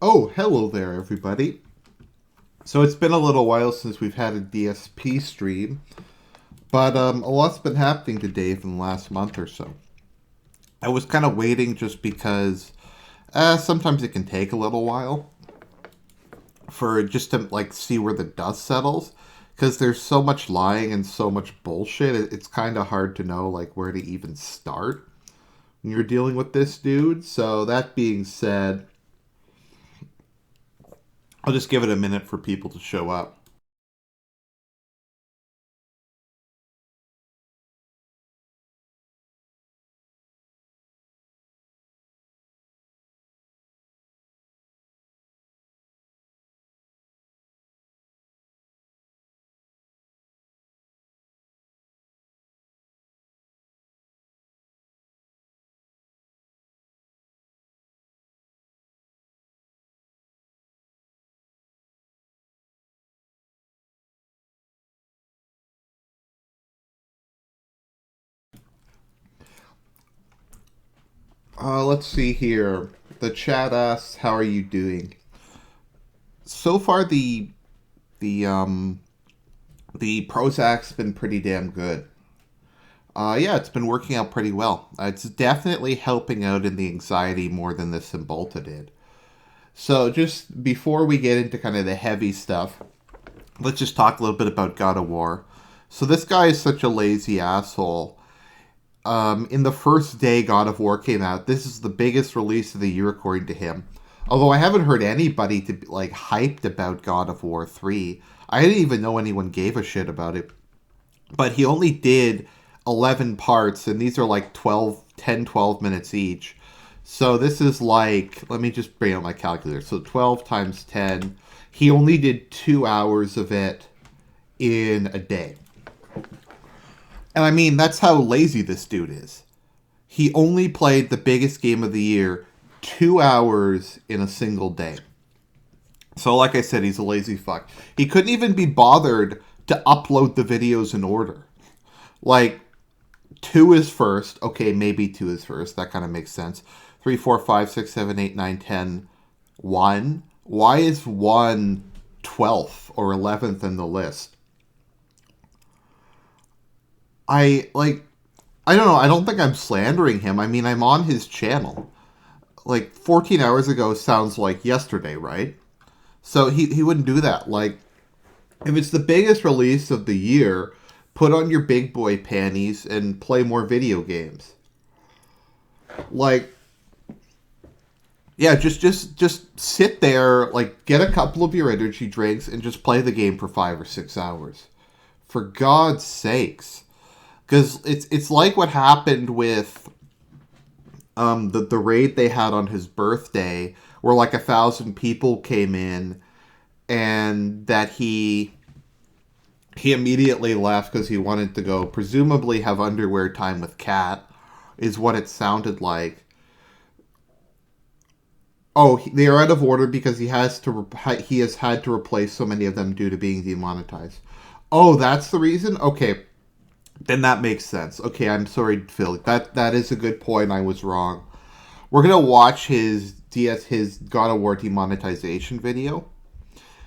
Oh, hello there, everybody. So it's been a little while since we've had a DSP stream, but a lot's been happening today from the last month or so. I was kind of waiting just because sometimes it can take a little while for just to like see where the dust settles, because there's so much lying and so much bullshit. It's kind of hard to know like where to even start when you're dealing with this dude. So that being said, I'll just give it a minute for people to show up. Let's see here. The chat asks, "How are you doing?" So far, the the Prozac's been pretty damn good. Yeah, it's been working out pretty well. It's definitely helping out in the anxiety more than the Cymbalta did. So, just before we get into kind of the heavy stuff, let's just talk a little bit about God of War. So, this guy is such a lazy asshole. In the first day God of War came out, this is the biggest release of the year according to him. Although I haven't heard anybody to like hyped about God of War 3. I didn't even know anyone gave a shit about it. But he only did 11 parts and these are like 12, 10, 12 minutes each. So this is like, let me just bring out my calculator. So 12 times 10. He only did 2 hours of it in a day. And I mean, that's how lazy this dude is. He only played the biggest game of the year 2 hours in a single day. So, like I said, he's a lazy fuck. He couldn't even be bothered to upload the videos in order. Like, two is first. Okay, maybe two is first. That kind of makes sense. 3, 4, 5, 6, 7, 8, 9, 10, 1. Why is 1 12th or 11th in the list? I, like, I don't know. I don't think I'm slandering him. I mean, I'm on his channel. Like 14 hours ago sounds like yesterday, right? So he wouldn't do that. Like, if it's the biggest release of the year, put on your big boy panties and play more video games. Like, yeah, just sit there, like get a couple of your energy drinks and just play the game for 5 or 6 hours. For God's sakes. Because it's like what happened with the raid they had on his birthday, where like 1,000 people came in, and that he immediately left because he wanted to go, presumably have underwear time with Kat, is what it sounded like. Oh, they are out of order because he has had to replace so many of them due to being demonetized. Oh, that's the reason. Okay, then that makes sense. Okay, I'm sorry, Phil. That is a good point. I was wrong. We're gonna watch his God of War demonetization video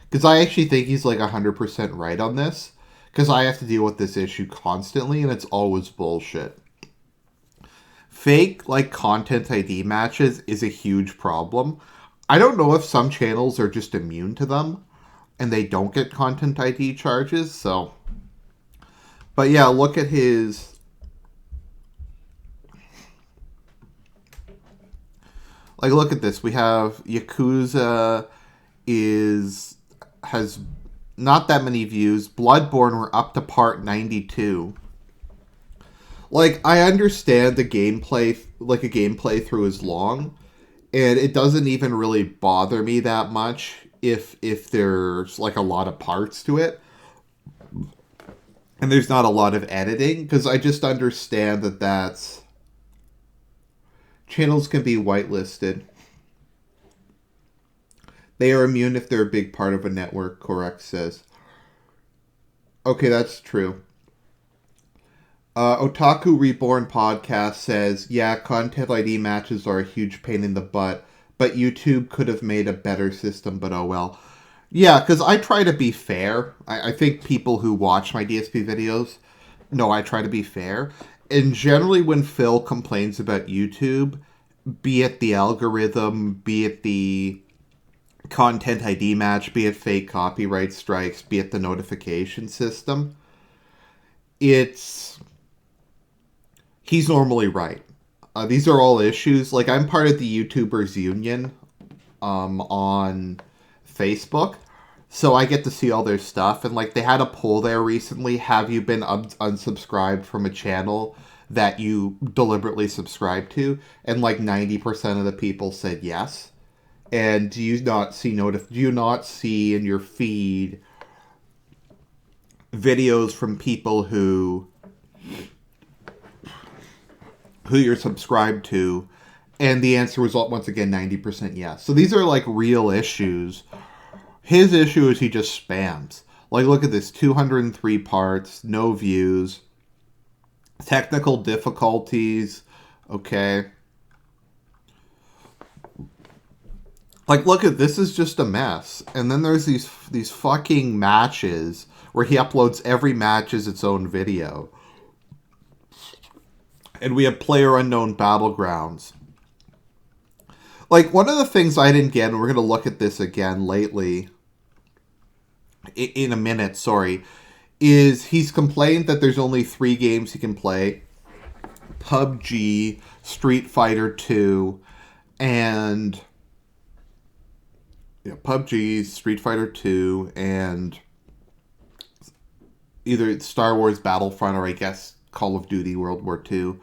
because I actually think he's like 100% right on this. Because I have to deal with this issue constantly, and it's always bullshit. Fake like content ID matches is a huge problem. I don't know if some channels are just immune to them and they don't get content ID charges. So, but yeah, look at his. Like, look at this. We have Yakuza is has not that many views. Bloodborne, we're up to part 92. Like, I understand the gameplay, like a gameplay through is long, and it doesn't even really bother me that much if there's like a lot of parts to it and there's not a lot of editing, because I just understand that that's channels can be whitelisted. They are immune if they're a big part of a network, correct says. Okay, that's true. Otaku Reborn podcast says, yeah, content ID matches are a huge pain in the butt, but YouTube could have made a better system, but oh well. Yeah, because I try to be fair. I think people who watch my DSP videos know I try to be fair. And generally when Phil complains about YouTube, be it the algorithm, be it the content ID match, be it fake copyright strikes, be it the notification system, he's normally right. These are all issues. Like, I'm part of the YouTubers Union on Facebook, so I get to see all their stuff. And, like, they had a poll there recently. Have you been unsubscribed from a channel that you deliberately subscribe to? And, like, 90% of the people said yes. And do you not see in your feed videos from people who you're subscribed to? And the answer was once again 90% yes. So these are like real issues. His issue is he just spams. Like, look at this, 203 parts, no views, technical difficulties. Okay. Like, look at this, is just a mess. And then there's these fucking matches where he uploads every match as its own video. And we have Player Unknown Battlegrounds. Like, one of the things I didn't get, and we're going to look at this again lately, in a minute, sorry, is he's complained that there's only 3 games he can play. PUBG, Street Fighter 2, and... yeah, PUBG, Street Fighter 2, and either Star Wars Battlefront or I guess Call of Duty World War II.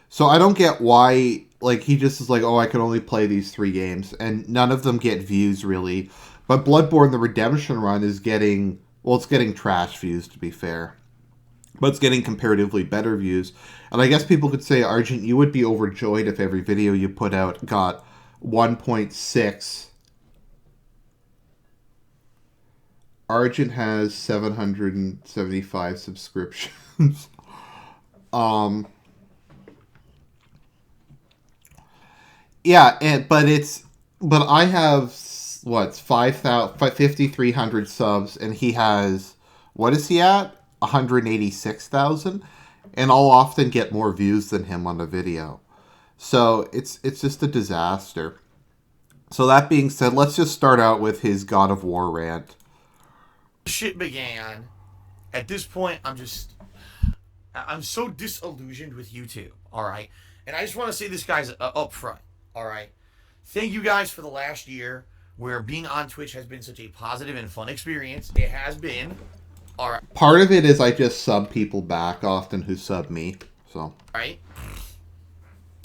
So I don't get why, like, he just is like, oh, I can only play these 3 games, and none of them get views, really. But Bloodborne, the Redemption Run, is getting, well, it's getting trash views, to be fair. But it's getting comparatively better views. And I guess people could say, Argent, you would be overjoyed if every video you put out got 1.6. Argent has 775 subscriptions. Yeah, but I have, what, 5,300 subs, and he has, what is he at? 186,000? And I'll often get more views than him on a video. So it's just a disaster. So that being said, let's just start out with his God of War rant. Shit began. At this point, I'm so disillusioned with YouTube, alright? And I just want to say this, guys, up front, alright? Thank you guys for the last year where being on Twitch has been such a positive and fun experience. It has been, alright? Part of it is I just sub people back often who sub me, so. Alright?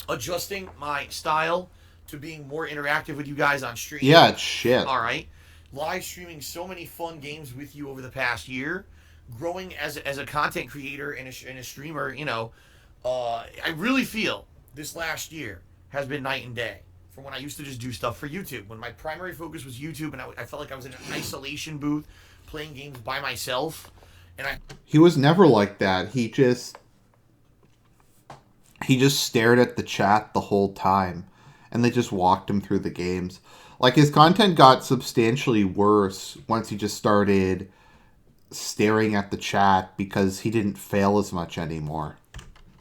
Adjusting my style to being more interactive with you guys on stream. Yeah, it's shit. Alright? Live streaming so many fun games with you over the past year, growing as a content creator and a streamer, you know, I really feel this last year has been night and day from when I used to just do stuff for YouTube. When my primary focus was YouTube, and I felt like I was in an isolation booth playing games by myself, and he was never like that. He just stared at the chat the whole time, and they just walked him through the games. Like, his content got substantially worse once he just started staring at the chat because he didn't fail as much anymore.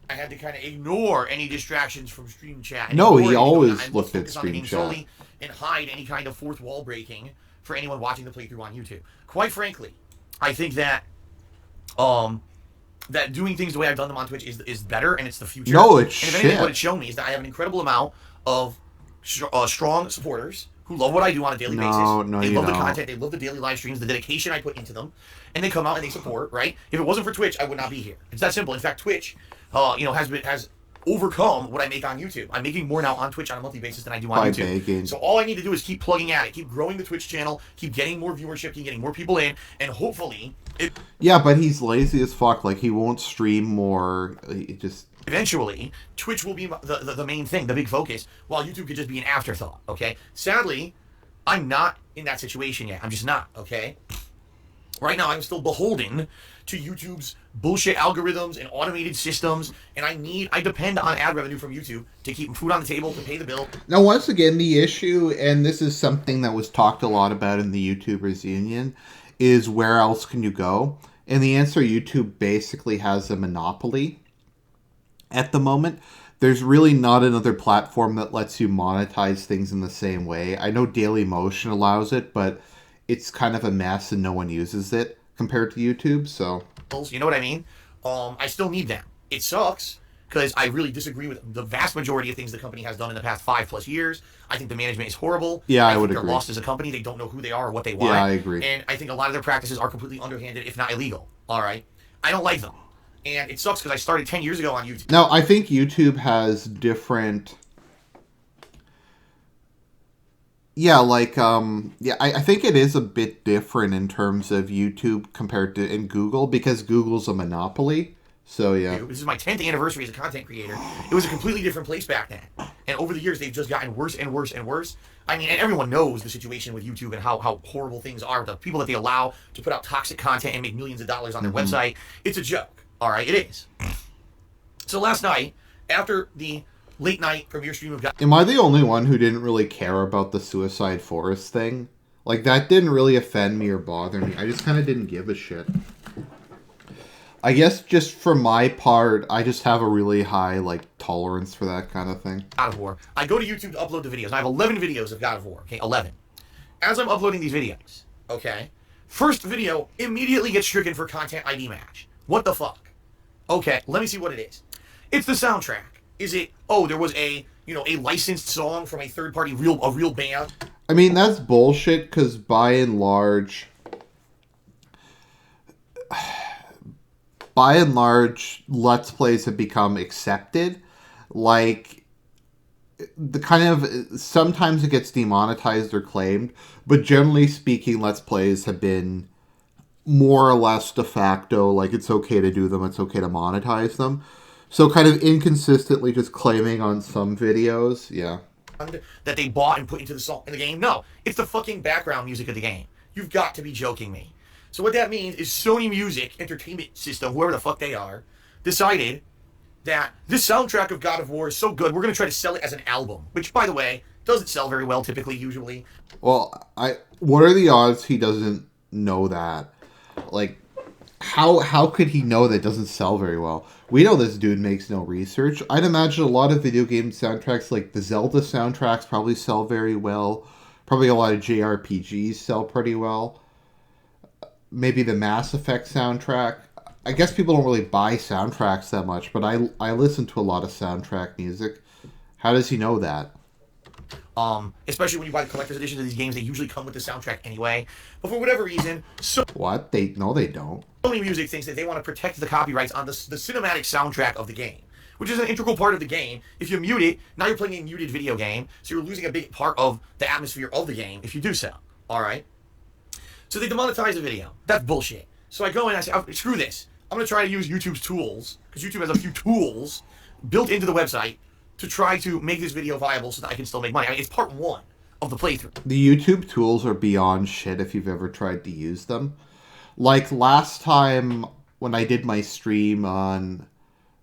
I had to kind of ignore any distractions from stream chat. No, he always looked at stream chat. And hide any kind of fourth wall breaking for anyone watching the playthrough on YouTube. Quite frankly, I think that that doing things the way I've done them on Twitch is better, and it's the future. No, it's shit. And if anything, what it's shown me is that I have an incredible amount of strong supporters who love what I do on a daily basis. They love the content. They love the daily live streams, the dedication I put into them. And they come out and they support, right? If it wasn't for Twitch, I would not be here. It's that simple. In fact, Twitch, has overcome what I make on YouTube. I'm making more now on Twitch on a monthly basis than I do on YouTube. Begging. So all I need to do is keep plugging at it, keep growing the Twitch channel, keep getting more viewership, keep getting more people in, and hopefully... Yeah, but he's lazy as fuck. Like, he won't stream more. It just... Eventually, Twitch will be the main thing, the big focus, while YouTube could just be an afterthought, okay? Sadly, I'm not in that situation yet. I'm just not, okay? Right now, I'm still beholden to YouTube's bullshit algorithms and automated systems, and I depend on ad revenue from YouTube to keep food on the table, to pay the bill. Now, once again, the issue, and this is something that was talked a lot about in the YouTubers Union, is where else can you go? And the answer, YouTube basically has a monopoly at the moment. There's really not another platform that lets you monetize things in the same way. I know Dailymotion allows it, but it's kind of a mess and no one uses it compared to YouTube, so... You know what I mean? I still need them. It sucks, because I really disagree with the vast majority of things the company has done in the past 5+ years. I think the management is horrible. Yeah, I would think agree. They're lost as a company. They don't know who they are or what they want. Yeah, I agree. And I think a lot of their practices are completely underhanded, if not illegal. All right? I don't like them. And it sucks because I started 10 years ago on YouTube. Now, I think YouTube has different... Yeah, like, I think it is a bit different in terms of YouTube compared to in Google, because Google's a monopoly. So, yeah. This is my 10th anniversary as a content creator. It was a completely different place back then. And over the years, they've just gotten worse and worse and worse. I mean, and everyone knows the situation with YouTube and how horrible things are. The people that they allow to put out toxic content and make millions of dollars on their website. It's a joke. All right, it is. So last night, after the late night premiere stream of God... Am I the only one who didn't really care about the Suicide Forest thing? Like, that didn't really offend me or bother me. I just kind of didn't give a shit. I guess just for my part, I just have a really high, like, tolerance for that kind of thing. God of War. I go to YouTube to upload the videos. I have 11 videos of God of War. Okay, 11. As I'm uploading these videos, okay, first video immediately gets stricken for content ID match. What the fuck? Okay, let me see what it is. It's the soundtrack. Is it, oh, there was a licensed song from a third-party, a real band? I mean, that's bullshit, because by and large, Let's Plays have become accepted. Like, the kind of, sometimes it gets demonetized or claimed, but generally speaking, Let's Plays have been more or less de facto, like, it's okay to do them, it's okay to monetize them. So kind of inconsistently just claiming on some videos, yeah. That they bought and put into the game? No, it's the fucking background music of the game. You've got to be joking me. So what that means is Sony Music Entertainment System, whoever the fuck they are, decided that this soundtrack of God of War is so good, we're going to try to sell it as an album. Which, by the way, doesn't sell very well typically, usually. Well, what are the odds he doesn't know that? Like, how could he know that it doesn't sell very well? We know this dude makes no research. I'd imagine a lot of video game soundtracks, like the Zelda soundtracks, probably sell very well. Probably a lot of JRPGs sell pretty well. Maybe the Mass Effect soundtrack. I guess people don't really buy soundtracks that much, but I listen to a lot of soundtrack music. How does he know that? Especially when you buy the collector's editions of these games, they usually come with the soundtrack anyway. But for whatever reason, What? They don't. Sony Music thinks that they want to protect the copyrights on the cinematic soundtrack of the game, which is an integral part of the game. If you mute it, now you're playing a muted video game, so you're losing a big part of the atmosphere of the game if you do so. All right? So they demonetize the video. That's bullshit. So I go in and I say, oh, screw this. I'm going to try to use YouTube's tools, because YouTube has a few tools built into the website to try to make this video viable so that I can still make money. I mean, it's part one of the playthrough. The YouTube tools are beyond shit if you've ever tried to use them. Like, last time when I did my stream on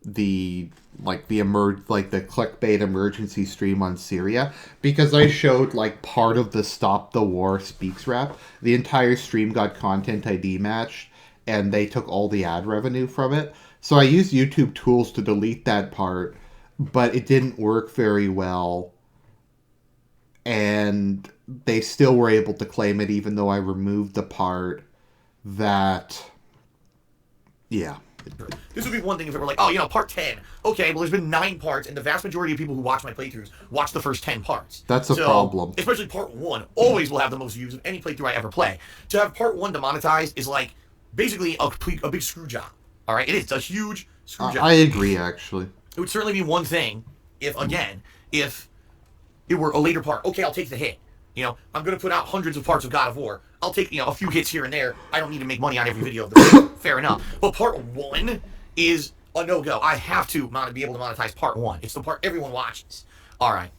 the clickbait emergency stream on Syria, because I showed, like, part of the Stop the War Speaks rap, the entire stream got content ID matched, and they took all the ad revenue from it. So I used YouTube tools to delete that part, but it didn't work very well, and they still were able to claim it even though I removed the part that... Yeah. This would be one thing if it were like, oh, part 10. Okay, well, there's been 9 parts, and the vast majority of people who watch my playthroughs watch the first 10 parts. That's a problem. Especially part 1 always will have the most views of any playthrough I ever play. To have part 1 demonetized is like basically a big screw job. All right, it is. It's a huge screw job. I agree, actually. It would certainly be one thing if it were a later part. Okay, I'll take the hit. I'm going to put out hundreds of parts of God of War. I'll take, a few hits here and there. I don't need to make money on every video of the video. Fair enough. But part 1 is a no-go. I have to be able to monetize part 1. It's the part everyone watches. All right.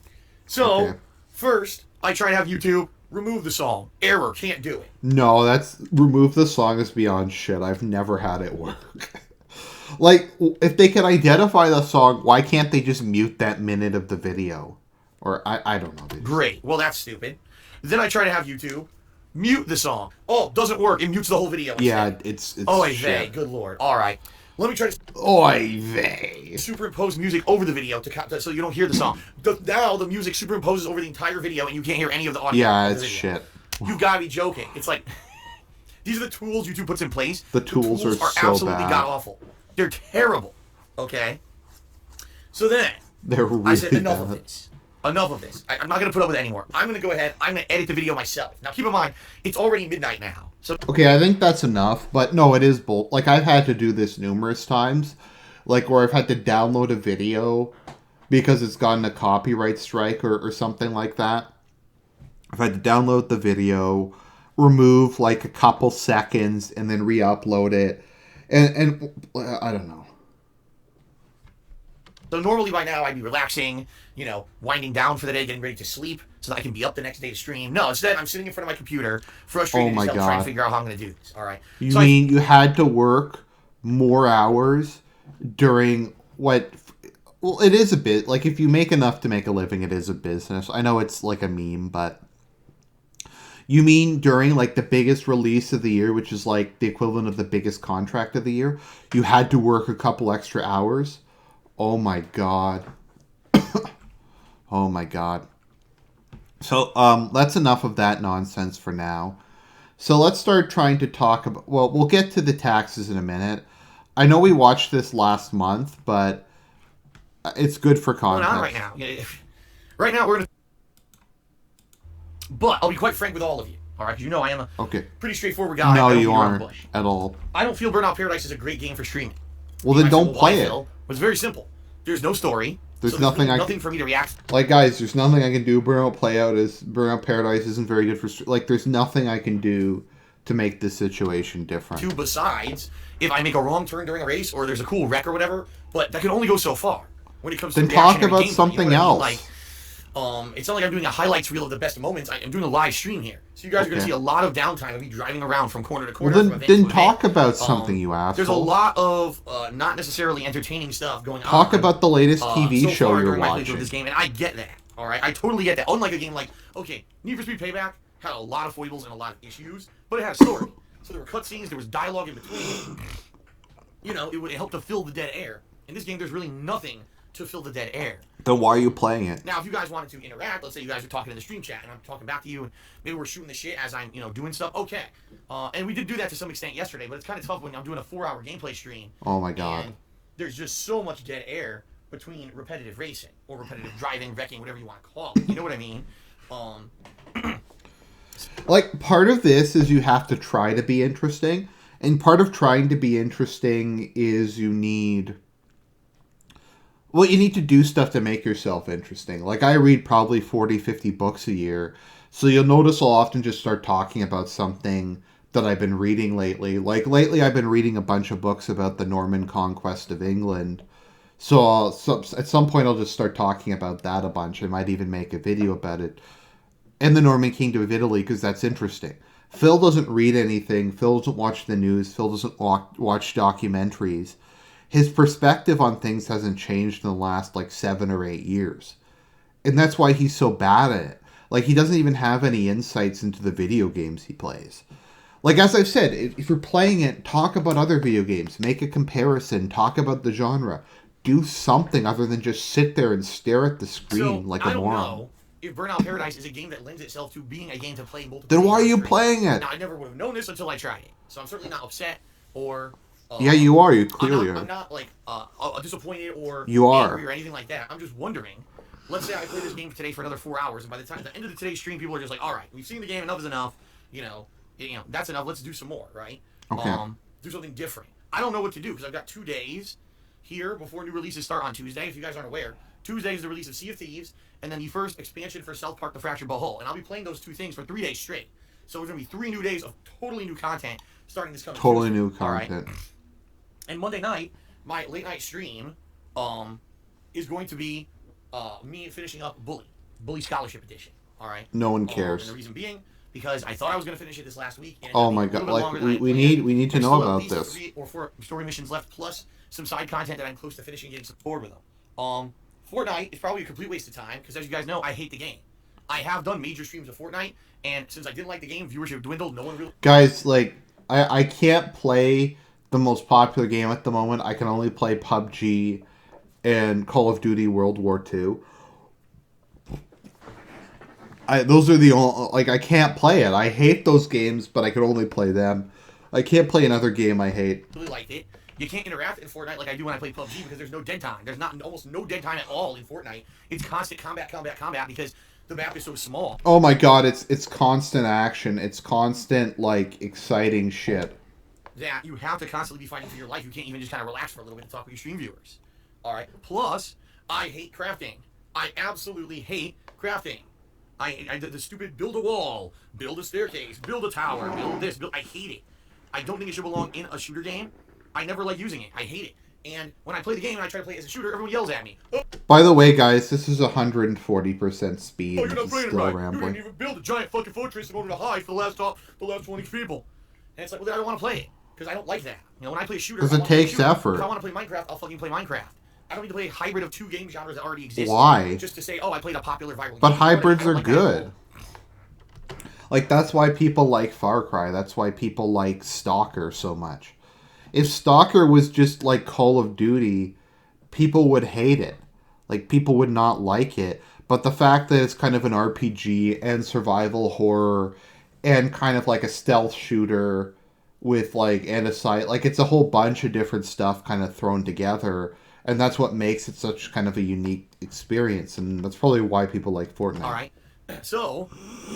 So, First, I try to have YouTube remove the song. Error, can't do it. No, that's remove the song is beyond shit. I've never had it work. Like, if they can identify the song, why can't they just mute that minute of the video? Or, I don't know. Great. Well, that's stupid. Then I try to have YouTube mute the song. Oh, doesn't work. It mutes the whole video. Yeah, it's Oy shit. vey. Good lord. All right. Let me try to Oy vey. superimpose music over the video so you don't hear the song. Now the music superimposes over the entire video and you can't hear any of the audio. Yeah, it's shit. You gotta be joking. It's like these are the tools YouTube puts in place. The tools are so absolutely bad. god awful. They're terrible. Okay. So then They're really I said enough bad. of this. Enough of this. I'm not gonna put up with it anymore. I'm gonna go ahead. I'm gonna edit the video myself. Now keep in mind, it's already midnight now. So Okay, I think that's enough, but no, it is bull. Like, I've had to do this numerous times, like, where I've had to download a video because it's gotten a copyright strike or something like that. I've had to download the video, remove, like, a couple seconds, and then re-upload it, and I don't know. So normally by now I'd be relaxing, winding down for the day, getting ready to sleep so that I can be up the next day to stream. No, instead I'm sitting in front of my computer, frustrated as hell, trying to figure out how I'm going to do this. All right. You mean you had to work more hours during what... Well, it is a bit... Like, if you make enough to make a living, it is a business. I know it's like a meme, but... You mean during, like, the biggest release of the year, which is, like, the equivalent of the biggest contract of the year, you had to work a couple extra hours? Oh my god. Oh my god. So, that's enough of that nonsense for now. So let's start trying to talk about... Well, we'll get to the taxes in a minute. I know we watched this last month, but it's good for context. Going on right now. Right now we're going to... But I'll be quite frank with all of you. All right, I am a pretty straightforward guy. No, you aren't at all. I don't feel Burnout Paradise is a great game for streaming. Well, then don't play it. It's very simple. There's no story. There's nothing for me to react. Like, guys, there's nothing I can do. Burnout Paradise isn't very good for... Like, there's nothing I can do to make this situation different. Besides, if I make a wrong turn during a race or there's a cool wreck or whatever, but that can only go so far when it comes to then talk about something else. Like, it's not like I'm doing a highlights reel of the best moments. I'm doing a live stream here. So you guys are going to see a lot of downtime of me driving around from corner to corner. Well, then talk about something, you asshole. There's a lot of not necessarily entertaining stuff going on. Talk about the latest TV show you're watching. This game, and I get that. All right, I totally get that. Unlike a game like, Need for Speed Payback had a lot of foibles and a lot of issues, but it had a story. So there were cutscenes, there was dialogue in between. It helped to fill the dead air. In this game, there's really nothing to fill the dead air. Then why are you playing it? Now, if you guys wanted to interact, let's say you guys are talking in the stream chat, and I'm talking back to you, and maybe we're shooting the shit as I'm, doing stuff. Okay. And we did do that to some extent yesterday, but it's kind of tough when I'm doing a 4-hour gameplay stream. Oh my god. And there's just so much dead air between repetitive racing or repetitive driving, wrecking, whatever you want to call it. You know what I mean? Like, part of this is you have to try to be interesting, and part of trying to be interesting is you need to do stuff to make yourself interesting. Like, I read probably 40, 50 books a year, so you'll notice I'll often just start talking about something that I've been reading lately. Like, lately I've been reading a bunch of books about the Norman conquest of England, so at some point I'll just start talking about that a bunch. I might even make a video about it. And the Norman Kingdom of Italy, because that's interesting. Phil doesn't read anything. Phil doesn't watch the news. Phil doesn't watch documentaries. His perspective on things hasn't changed in the last, 7 or 8 years. And that's why he's so bad at it. Like, he doesn't even have any insights into the video games he plays. Like, as I've said, if you're playing it, talk about other video games. Make a comparison. Talk about the genre. Do something other than just sit there and stare at the screen like a moron. I don't know if Burnout Paradise is a game that lends itself to being a game to play multiple Then why are you playing it? Now, I never would have known this until I tried it. So I'm certainly not upset or... yeah, you are. You clearly are. I'm not disappointed or angry or anything like that. I'm just wondering. Let's say I play this game today for another 4 hours, and by the time at the end of today's stream, people are just like, "All right, we've seen the game. Enough is enough. That's enough. Let's do some more, right? Okay. Do something different. I don't know what to do because I've got 2 days here before new releases start on Tuesday. If you guys aren't aware, Tuesday is the release of Sea of Thieves, and then the first expansion for South Park: The Fractured But Whole. And I'll be playing those 2 things for 3 days straight. So there's gonna be 3 new days of totally new content starting this coming. Totally Tuesday, new content. right? And Monday night, my late night stream, is going to be me finishing up Bully Scholarship Edition. All right. No one And cares. the reason being, because I thought I was going to finish it this last week. And Oh my god! Like we need to know about this. 3 or 4 story missions left, plus some side content that I'm close to finishing, getting some bored with them. Fortnite is probably a complete waste of time because, as you guys know, I hate the game. I have done major streams of Fortnite, and since I didn't like the game, viewership dwindled. No one really. Guys, like I can't play the most popular game at the moment. I can only play PUBG and Call of Duty World War II. Those are the only, like, I can't play it. I hate those games, but I can only play them. I can't play another game I hate. Really liked it. You can't interact in Fortnite like I do when I play PUBG because there's no dead time. There's almost no dead time at all in Fortnite. It's constant combat because the map is so small. Oh my god, it's constant action. It's constant, like, exciting shit. That you have to constantly be fighting for your life. You can't even just kind of relax for a little bit and talk with your stream viewers. All right. Plus, I hate crafting. I absolutely hate crafting. The stupid build a wall, build a staircase, build a tower, build this, I hate it. I don't think it should belong in a shooter game. I never like using it. I hate it. And when I play the game and I try to play it as a shooter, everyone yells at me. Oh. By the way, guys, this is 140% speed. Oh, you're not playing it right. Rambling. You didn't even build a giant fucking fortress in order to hide for the last 20 people. And it's like, well, I don't want to play it because I don't like that. You know, when I play a shooter, because it takes effort. If I want to play Minecraft, I'll fucking play Minecraft. I don't need to play a hybrid of 2 game genres that already exist. Why? Just to say, oh, I played a popular viral game. But hybrids are good. Like, that's why people like Far Cry. That's why people like Stalker so much. If Stalker was just like Call of Duty, people would hate it. Like, people would not like it. But the fact that it's kind of an RPG and survival horror and kind of like a stealth shooter with, like, and a side, like, it's a whole bunch of different stuff kind of thrown together. And that's what makes it such kind of a unique experience. And that's probably why people like Fortnite. All right. So,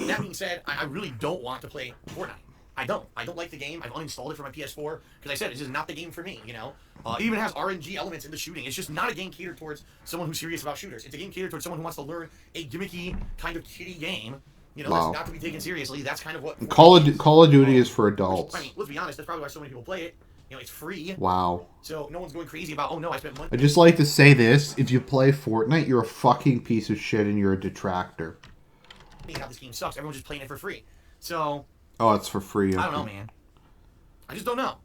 that being said, I really don't want to play Fortnite. I don't like the game. I've uninstalled it for my PS4 because I said it's just not the game for me, you know? It even has RNG elements in the shooting. It's just not a game catered towards someone who's serious about shooters. It's a game catered towards someone who wants to learn a gimmicky kind of kiddie game, you know, that's not to be taken seriously. That's kind of what Call of Duty is for adults. I mean, let's be honest, that's probably why so many people play it. You know, it's free. Wow. So no one's going crazy about, oh no, I spent money. I just like to say this. If you play Fortnite, you're a fucking piece of shit and you're a detractor. How this game sucks. Everyone's just playing it for free. So... Oh, it's for free. Okay. I don't know, man. I just don't know.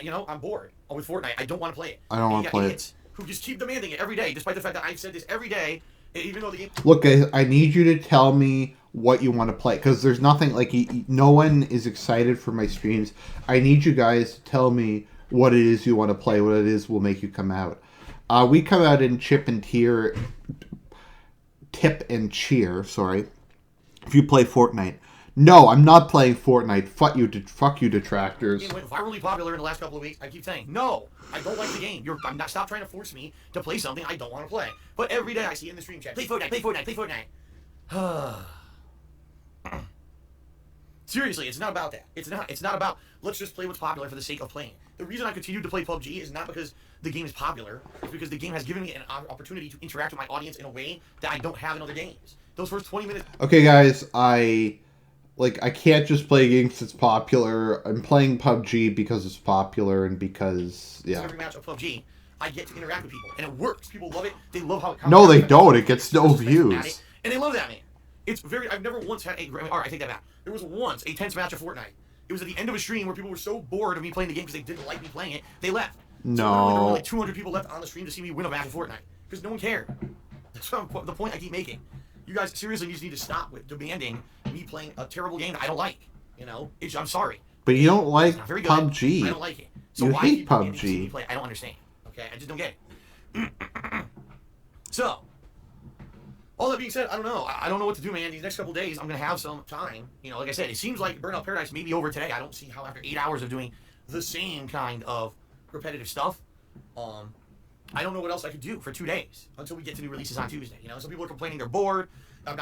You know, I'm bored with Fortnite. I don't want to play it. I don't want to play it. Who just keep demanding it every day, despite the fact that I've said this every day, even though the game... Look, guys, I need you to tell me what you want to play, because there's nothing, like, no one is excited for my streams. I need you guys to tell me what it is you want to play, what it is will make you come out. We come out in tip and cheer, if you play Fortnite. No, I'm not playing Fortnite. Fuck you, detractors. It went virally popular in the last couple of weeks. I keep saying, no, I don't like the game. Stop trying to force me to play something I don't want to play. But every day I see in the stream chat, play Fortnite, play Fortnite, play Fortnite. Seriously, it's not about that. It's not about, let's just play what's popular for the sake of playing. The reason I continue to play PUBG is not because the game is popular. It's because the game has given me an opportunity to interact with my audience in a way that I don't have in other games. Those first 20 minutes... Okay, guys, I can't just play games that's popular. I'm playing PUBG because it's popular and because, yeah. Every match of PUBG, I get to interact with people, and it works. People love it. They love how it... No, they don't. It gets no views. And they love that, man. It's very... I've never once had a... All right, I take that back. There was once a tense match of Fortnite. It was at the end of a stream where people were so bored of me playing the game because they didn't like me playing it, they left. No. So there were like 200 people left on the stream to see me win a match of Fortnite. Because no one cared. That's the point I keep making. You guys seriously just need to stop with demanding me playing a terrible game that I don't like. You know? I'm sorry. But you don't like very good. PUBG. I don't like it. So you why hate keep demanding PUBG. to see me play? I don't understand. Okay? I just don't get it. So... all that being said, I don't know. I don't know what to do, man. These next couple days, I'm going to have some time. You know, like I said, it seems like Burnout Paradise may be over today. I don't see how after 8 hours of doing the same kind of repetitive stuff, I don't know what else I could do for 2 days until we get to new releases on Tuesday. You know, some people are complaining they're bored.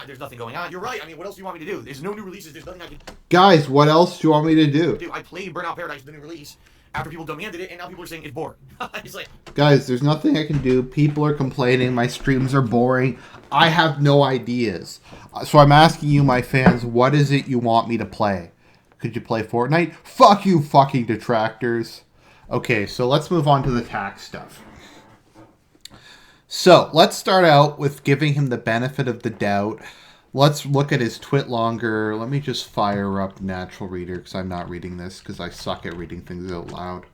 There's nothing going on. You're right. I mean, what else do you want me to do? There's no new releases. There's nothing I can... Guys, what else do you want me to do? Dude, I played Burnout Paradise, the new release, after people demanded it, and now people are saying it's boring. It's like... Guys, there's nothing I can do. People are complaining. My streams are boring. I have no ideas. So I'm asking you, my fans, what is it you want me to play? Could you play Fortnite? Fuck you, fucking detractors. Okay, so let's move on to the tax stuff. So let's start out with giving him the benefit of the doubt Let's look at his twit longer. Let me just fire up Natural Reader because I'm not reading this because I suck at reading things out loud.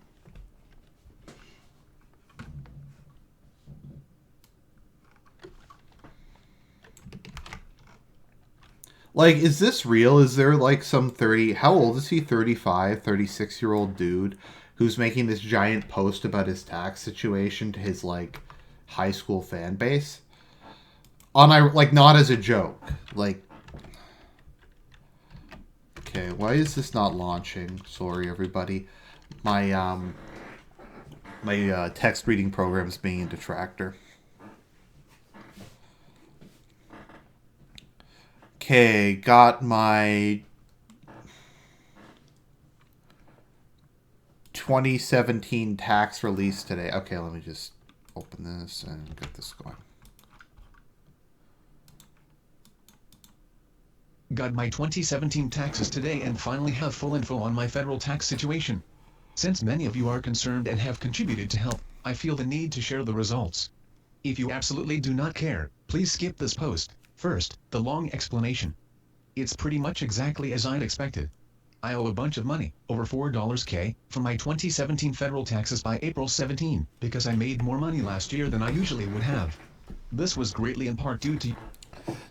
Like, is this real? Is there like some 30... How old is he? 35, 36-year-old dude who's making this giant post about his tax situation to his, like, high school fan base? Like, not as a joke. Like... Okay, why is this not launching? Sorry, everybody. My text reading program is being a detractor. Okay, got my 2017 tax release today. Okay, let me just open this and get this going. Got my 2017 taxes today and finally have full info on my federal tax situation. Since many of you are concerned and have contributed to help, I feel the need to share the results. If you absolutely do not care, please skip this post. First, the long explanation. It's pretty much exactly as I'd expected. I owe a bunch of money, over $4K, for my 2017 federal taxes by April 17, because I made more money last year than I usually would have. This was greatly in part due to...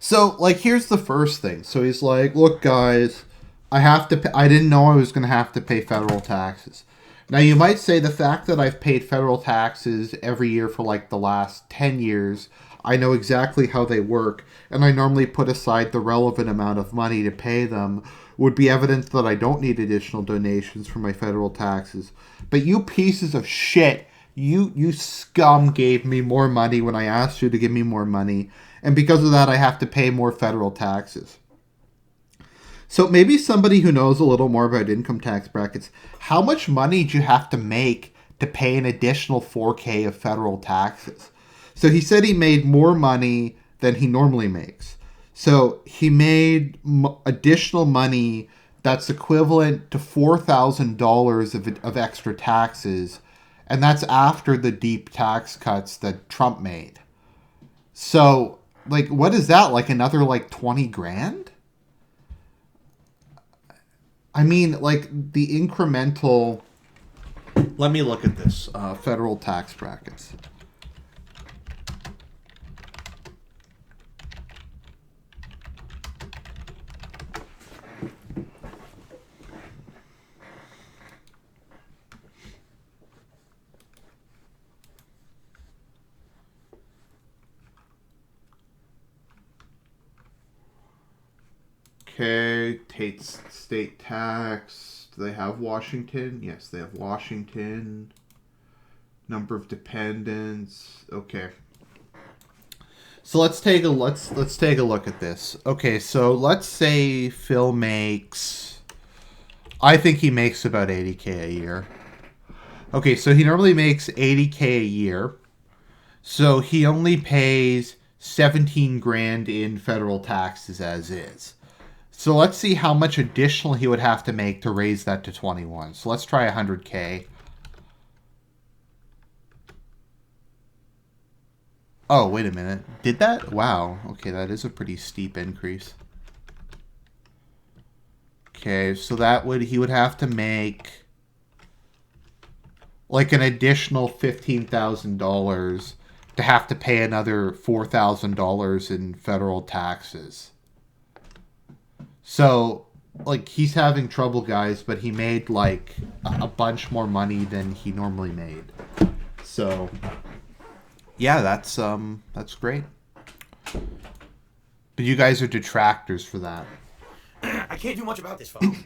So, like, here's the first thing. So he's like, look, guys, I didn't know I was going to have to pay federal taxes. Now, you might say the fact that I've paid federal taxes every year for, like, the last 10 years, I know exactly how they work, and I normally put aside the relevant amount of money to pay them, would be evidence that I don't need additional donations for my federal taxes. But you pieces of shit, you scum gave me more money when I asked you to give me more money, and because of that, I have to pay more federal taxes. So maybe somebody who knows a little more about income tax brackets, how much money do you have to make to pay an additional $4K of federal taxes? So he said he made more money than he normally makes. So he made additional money that's equivalent to $4,000 of extra taxes, and that's after the deep tax cuts that Trump made. So, like, what is that? Like another, like, 20 grand? I mean, like, the incremental... Let me look at this. Federal tax brackets. Okay, state tax. Do they have Washington? Yes, they have Washington. Number of dependents. Okay. So let's take a look at this. Okay, so let's say Phil makes, I think he makes about 80K a year. Okay, so he normally makes 80K a year. So he only pays 17 grand in federal taxes as is. So let's see how much additional he would have to make to raise that to 21. So let's try 100K. Oh, wait a minute. Did that? Wow. Okay, that is a pretty steep increase. Okay, so he would have to make like an additional $15,000 to have to pay another $4,000 in federal taxes. So, like, he's having trouble, guys, but he made, like, a bunch more money than he normally made. So, yeah, that's great. But you guys are detractors for that. I can't do much about this, folks.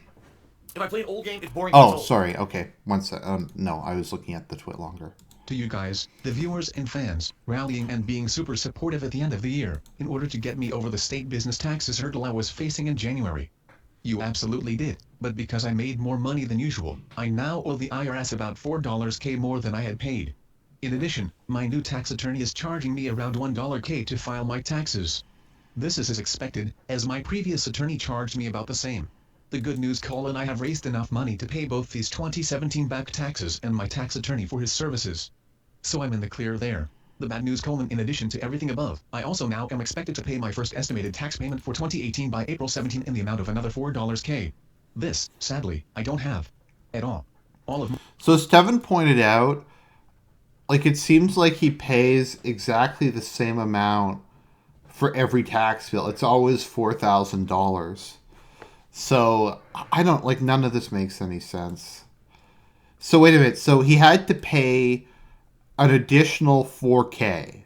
If I play an old game, it's boring. Oh, sorry. Okay. One sec. No, I was looking at the twit longer. To you guys, the viewers and fans, rallying and being super supportive at the end of the year, in order to get me over the state business taxes hurdle I was facing in January. You absolutely did, but because I made more money than usual, I now owe the IRS about $4K more than I had paid. In addition, my new tax attorney is charging me around $1K to file my taxes. This is as expected, as my previous attorney charged me about the same. The good news, Colin, I have raised enough money to pay both these 2017 back taxes and my tax attorney for his services. So I'm in the clear there. The bad news: in addition to everything above, I also now am expected to pay my first estimated tax payment for 2018 by April 17 in the amount of another $4K. This, sadly, I don't have. At all. All of So Steven pointed out, like, it seems like he pays exactly the same amount for every tax bill. It's always $4,000. So I don't, like, none of this makes any sense. So wait a minute. So he had to pay an additional $4K.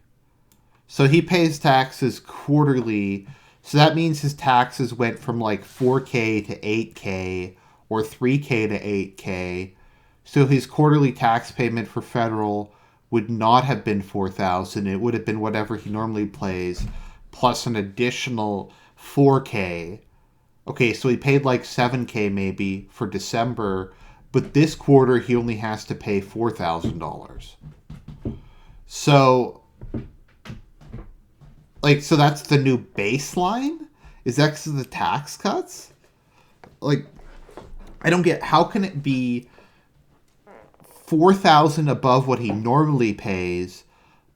So he pays taxes quarterly. So that means his taxes went from like $4K to $8K or $3K to $8K. So his quarterly tax payment for federal would not have been $4,000. It would have been whatever he normally pays plus an additional $4K. Okay, so he paid like $7K maybe for December, but this quarter he only has to pay $4,000. So, like, so that's the new baseline? Is that because of the tax cuts? Like, I don't get, how can it be $4,000 above what he normally pays,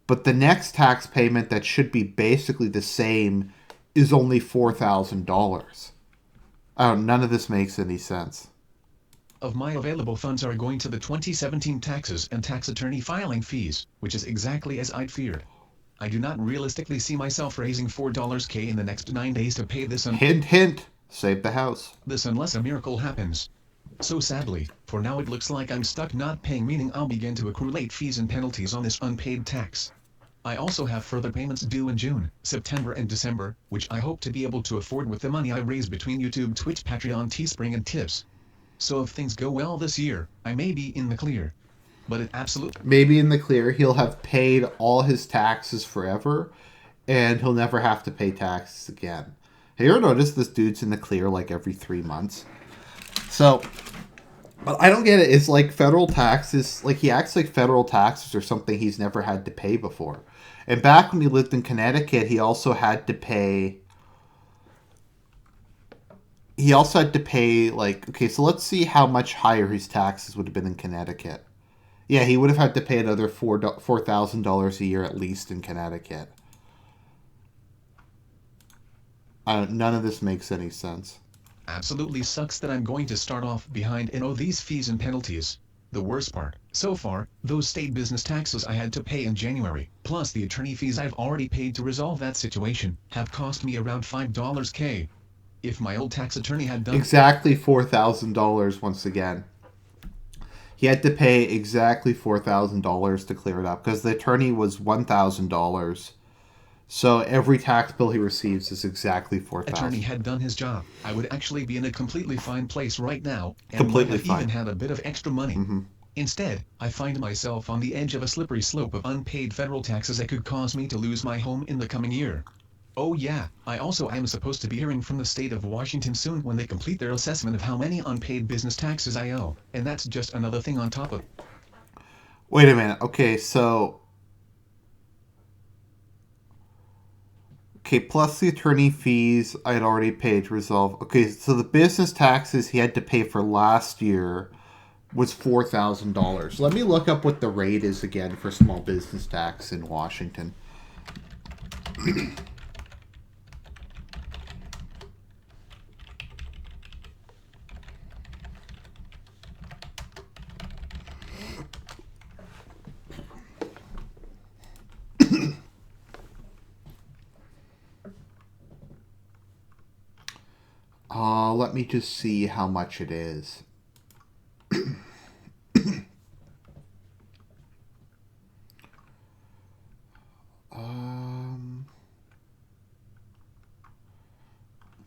but the next tax payment that should be basically the same is only $4,000? None of this makes any sense. Of my available funds are going to the 2017 taxes and tax attorney filing fees, which is exactly as I'd feared. I do not realistically see myself raising $4K in the next 9 days to pay this. Hint, hint. Save the house. This unless a miracle happens. So sadly, for now it looks like I'm stuck not paying, meaning I'll begin to accrue late fees and penalties on this unpaid tax. I also have further payments due in June, September and December, which I hope to be able to afford with the money I raise between YouTube, Twitch, Patreon, Teespring and tips. So if things go well this year, I may be in the clear. But it absolutely... Maybe in the clear, he'll have paid all his taxes forever, and he'll never have to pay taxes again. Have you ever noticed this dude's in the clear like every 3 months? So, I don't get it. It's like federal taxes, like he acts like federal taxes are something he's never had to pay before. And back when he lived in Connecticut, he also had to pay... like, okay, so let's see how much higher his taxes would have been in Connecticut. Yeah, he would have had to pay another $4,000 a year at least in Connecticut. None of this makes any sense. Absolutely sucks that I'm going to start off behind and owe these fees and penalties. The worst part, so far, those state business taxes I had to pay in January, plus the attorney fees I've already paid to resolve that situation, have cost me around $5K. If my old tax attorney had done... Exactly $4,000 once again. He had to pay exactly $4,000 to clear it up, because the attorney was $1,000. So every tax bill he receives is exactly $4,000. Attorney had done his job, I would actually be in a completely fine place right now, and Completely might have fine. even had a bit of extra money. Mm-hmm. Instead, I find myself on the edge of a slippery slope of unpaid federal taxes that could cause me to lose my home in the coming year. Oh yeah, I also am supposed to be hearing from the state of Washington soon when they complete their assessment of how many unpaid business taxes I owe, and that's just another thing on top of... Wait a minute. Okay, so... Okay, plus the attorney fees I had already paid to resolve. Okay, so the business taxes he had to pay for last year was $4,000. Let me look up what the rate is again for small business tax in Washington. Let me just see how much it is. Let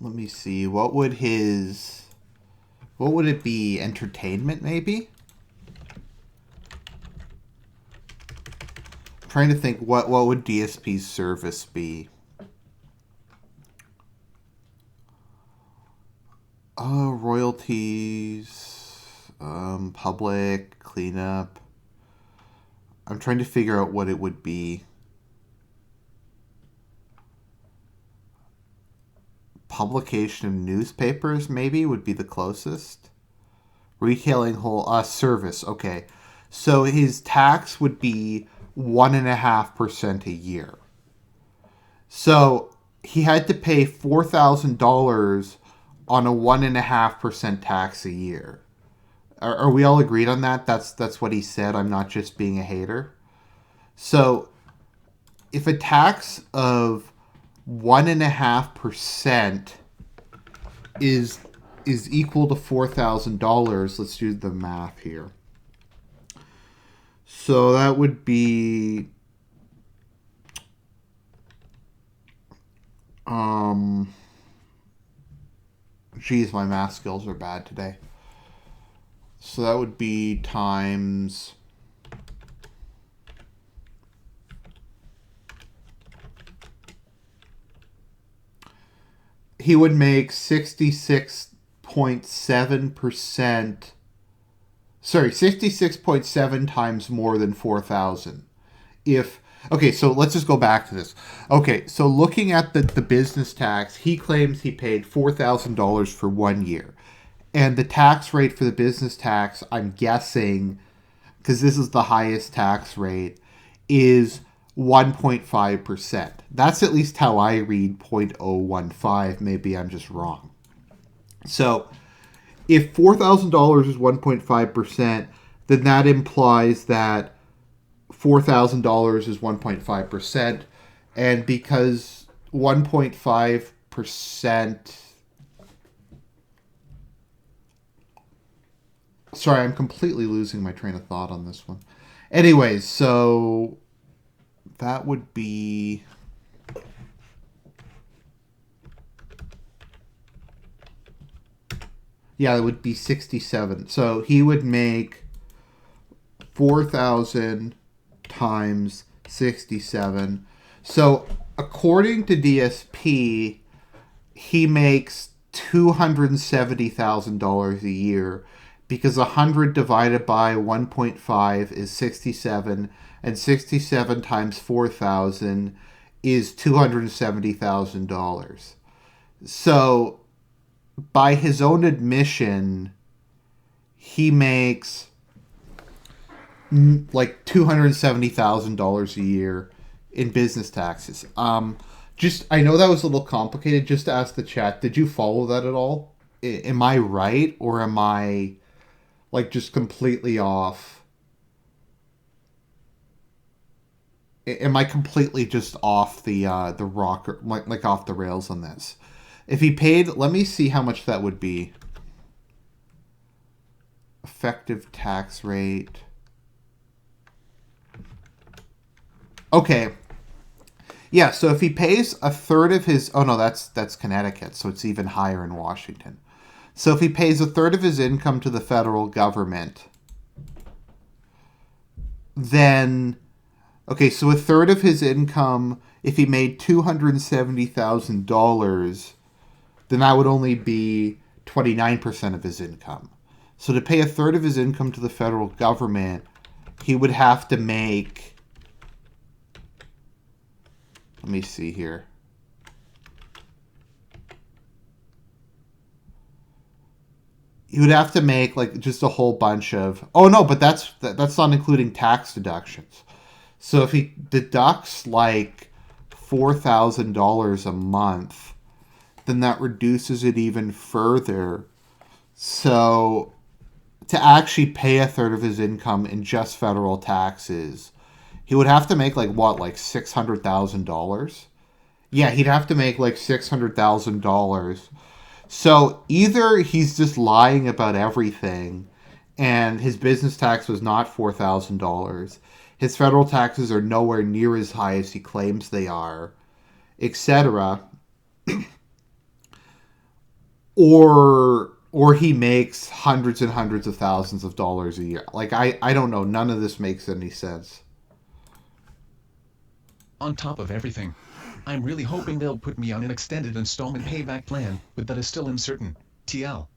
me see. What would it be? Entertainment, maybe? I'm trying to think what would DSP's service be? Royalties, public, cleanup. I'm trying to figure out what it would be. Publication of newspapers, maybe, would be the closest. Retailing whole service, okay. So his tax would be 1.5% a year. So he had to pay $4,000 on a 1.5% tax a year. Are we all agreed on that? That's what he said. I'm not just being a hater. So if a tax of 1.5% is equal to $4,000, let's do the math here. So that would be geez, my math skills are bad today. So that would be times he would make 66.7%. Sorry, 66.7 times more than 4,000. Okay, so let's just go back to this. Okay, so looking at the business tax, he claims he paid $4,000 for 1 year. And the tax rate for the business tax, I'm guessing, because this is the highest tax rate, is 1.5%. That's at least how I read 0.015. Maybe I'm just wrong. So if $4,000 is 1.5%, then that implies that $4,000 is 1.5%. And because 1.5%... Sorry, I'm completely losing my train of thought on this one. Anyways, so that would be... Yeah, it would be 67. So he would make 4,000 times 67. So according to DSP, he makes $270,000 a year because 100 divided by 1.5 is 67, and 67 times 4,000 is $270,000. So by his own admission, he makes like $270,000 a year in business taxes. I know that was a little complicated. Just to ask the chat, did you follow that at all? Am I right, or am I like just completely off? Am I completely just off the rocker, like off the rails on this? If he paid, let me see how much that would be. Effective tax rate. Okay. Yeah, so if he pays a third of his... Oh, no, that's Connecticut, so it's even higher in Washington. So if he pays a third of his income to the federal government, then... Okay, so a third of his income, if he made $270,000, then that would only be 29% of his income. So to pay a third of his income to the federal government, he would have to make... Let me see here. He would have to make like just a whole bunch of... Oh no, but that's not including tax deductions. So if he deducts like $4,000 a month, then that reduces it even further. So to actually pay a third of his income in just federal taxes, he would have to make like what, like $600,000? Yeah, he'd have to make like $600,000. So either he's just lying about everything and his business tax was not $4,000. His federal taxes are nowhere near as high as he claims they are, etc. Or he makes hundreds and hundreds of thousands of dollars a year. Like, I don't know. None of this makes any sense. On top of everything, I'm really hoping they'll put me on an extended installment payback plan, but that is still uncertain. TL.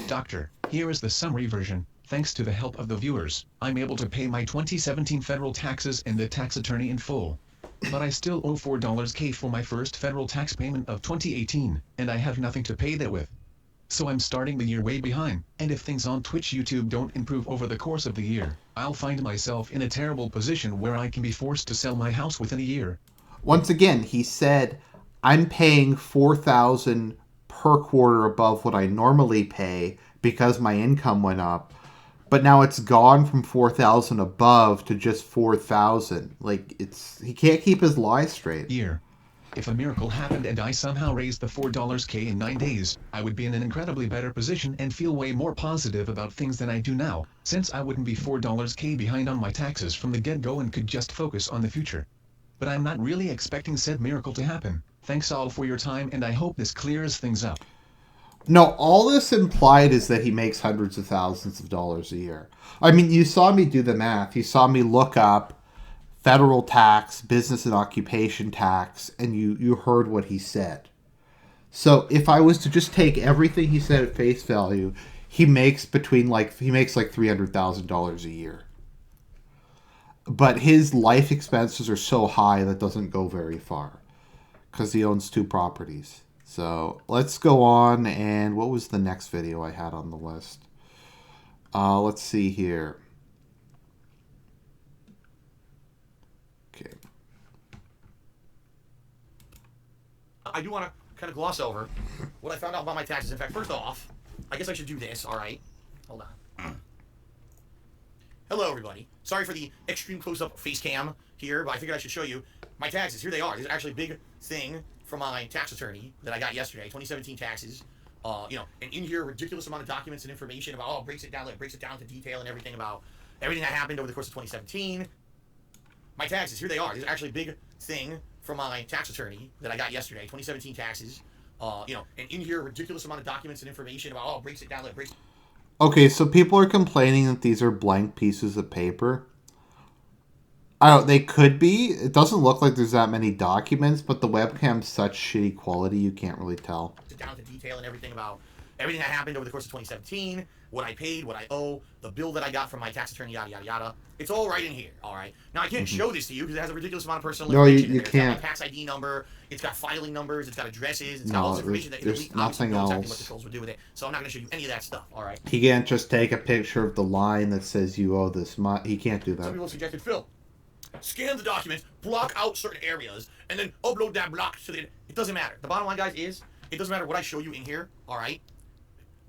Doctor, here is the summary version. Thanks to the help of the viewers, I'm able to pay my 2017 federal taxes and the tax attorney in full. But I still owe $4K for my first federal tax payment of 2018, and I have nothing to pay that with. So I'm starting the year way behind, and if things on Twitch YouTube don't improve over the course of the year, I'll find myself in a terrible position where I can be forced to sell my house within a year. Once again, he said, I'm paying $4,000 per quarter above what I normally pay because my income went up. But now it's gone from 4,000 above to just 4,000. Like, he can't keep his lies straight. Year. If a miracle happened and I somehow raised the $4K in 9 days, I would be in an incredibly better position and feel way more positive about things than I do now, since I wouldn't be $4K behind on my taxes from the get-go and could just focus on the future. But I'm not really expecting said miracle to happen. Thanks all for your time, and I hope this clears things up. No, all this implied is that he makes hundreds of thousands of dollars a year. I mean, you saw me do the math. You saw me look up federal tax, business and occupation tax, and you heard what he said. So if I was to just take everything he said at face value, he makes like $300,000 a year. But his life expenses are so high that doesn't go very far because he owns 2 properties. So let's go on. And what was the next video I had on the list? Let's see here. Okay. I do want to kind of gloss over what I found out about my taxes. In fact, first off, I guess I should do this, all right? Hold on. Hello, everybody. Sorry for the extreme close-up face cam here, but I figured I should show you my taxes. Here they are. This is actually a big thing from my tax attorney that I got yesterday, 2017 taxes. And in here, a ridiculous amount of documents and information about, it breaks it down into detail and everything about everything that happened over the course of 2017. My taxes, here they are. This is actually a big thing from my tax attorney that I got yesterday, 2017 taxes. And in here, a ridiculous amount of documents and information about, it breaks it down. Okay, so people are complaining that these are blank pieces of paper. I don't. They could be. It doesn't look like there's that many documents, but the webcam's such shitty quality you can't really tell. Down to detail and everything about everything that happened over the course of 2017, what I paid, what I owe, the bill that I got from my tax attorney, yada yada yada. It's all right in here. All right. Now I can't show this to you because it has a ridiculous amount of personal information. You can't. It's got my tax ID number. It's got filing numbers. It's got addresses. It's got all this information that there's nothing knows else. exactly what the trolls would do with it. So I'm not going to show you any of that stuff. All right. He can't just take a picture of the line that says you owe this much. He can't do that. Some people suggested, Phil, scan the document, block out certain areas, and then upload that block so that it doesn't matter. The bottom line, guys, is it doesn't matter what I show you in here, all right?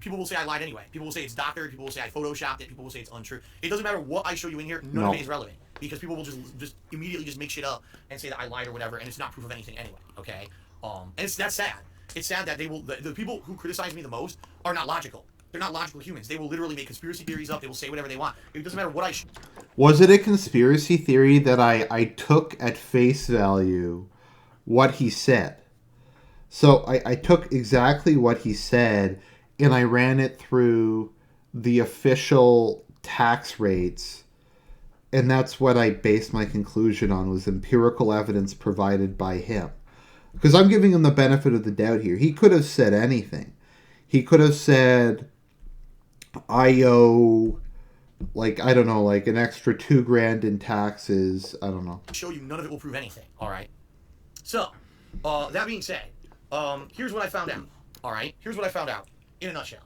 People will say I lied anyway. People will say it's doctored. People will say I photoshopped it. People will say it's untrue. It doesn't matter what I show you in here. None of it is relevant because people will just immediately just make shit up and say that I lied or whatever, and it's not proof of anything anyway, okay? And that's sad. It's sad that the people who criticize me the most are not logical. They're not logical humans. They will literally make conspiracy theories up. They will say whatever they want. It doesn't matter what I Was it a conspiracy theory that I took at face value what he said? So I took exactly what he said and I ran it through the official tax rates, and that's what I based my conclusion on, was empirical evidence provided by him. Because I'm giving him the benefit of the doubt here. He could have said anything. He could have said, I owe, like, I don't know, like an extra $2,000 in taxes. I don't know. Show you, none of it will prove anything. All right. So, that being said, here's what I found out. All right. Here's what I found out in a nutshell.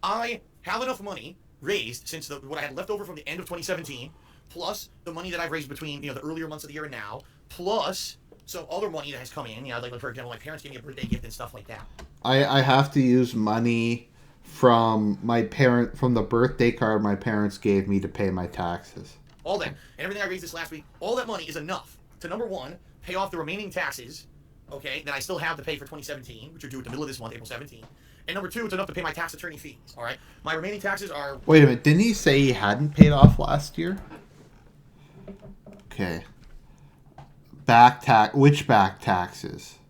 I have enough money raised since what I had left over from the end of 2017, plus the money that I've raised between the earlier months of the year and now, plus some other money that has come in. Like for example, my parents gave me a birthday gift and stuff like that. I have to use money from the birthday card my parents gave me to pay my taxes. All that and everything I raised this last week, all that money is enough to, number one, pay off the remaining taxes, okay, that I still have to pay for 2017, which are due at the middle of this month, April 17th. And number two, it's enough to pay my tax attorney fees. All right, my remaining taxes are. Wait a minute, didn't he say he hadn't paid off last year? Okay. Which back taxes?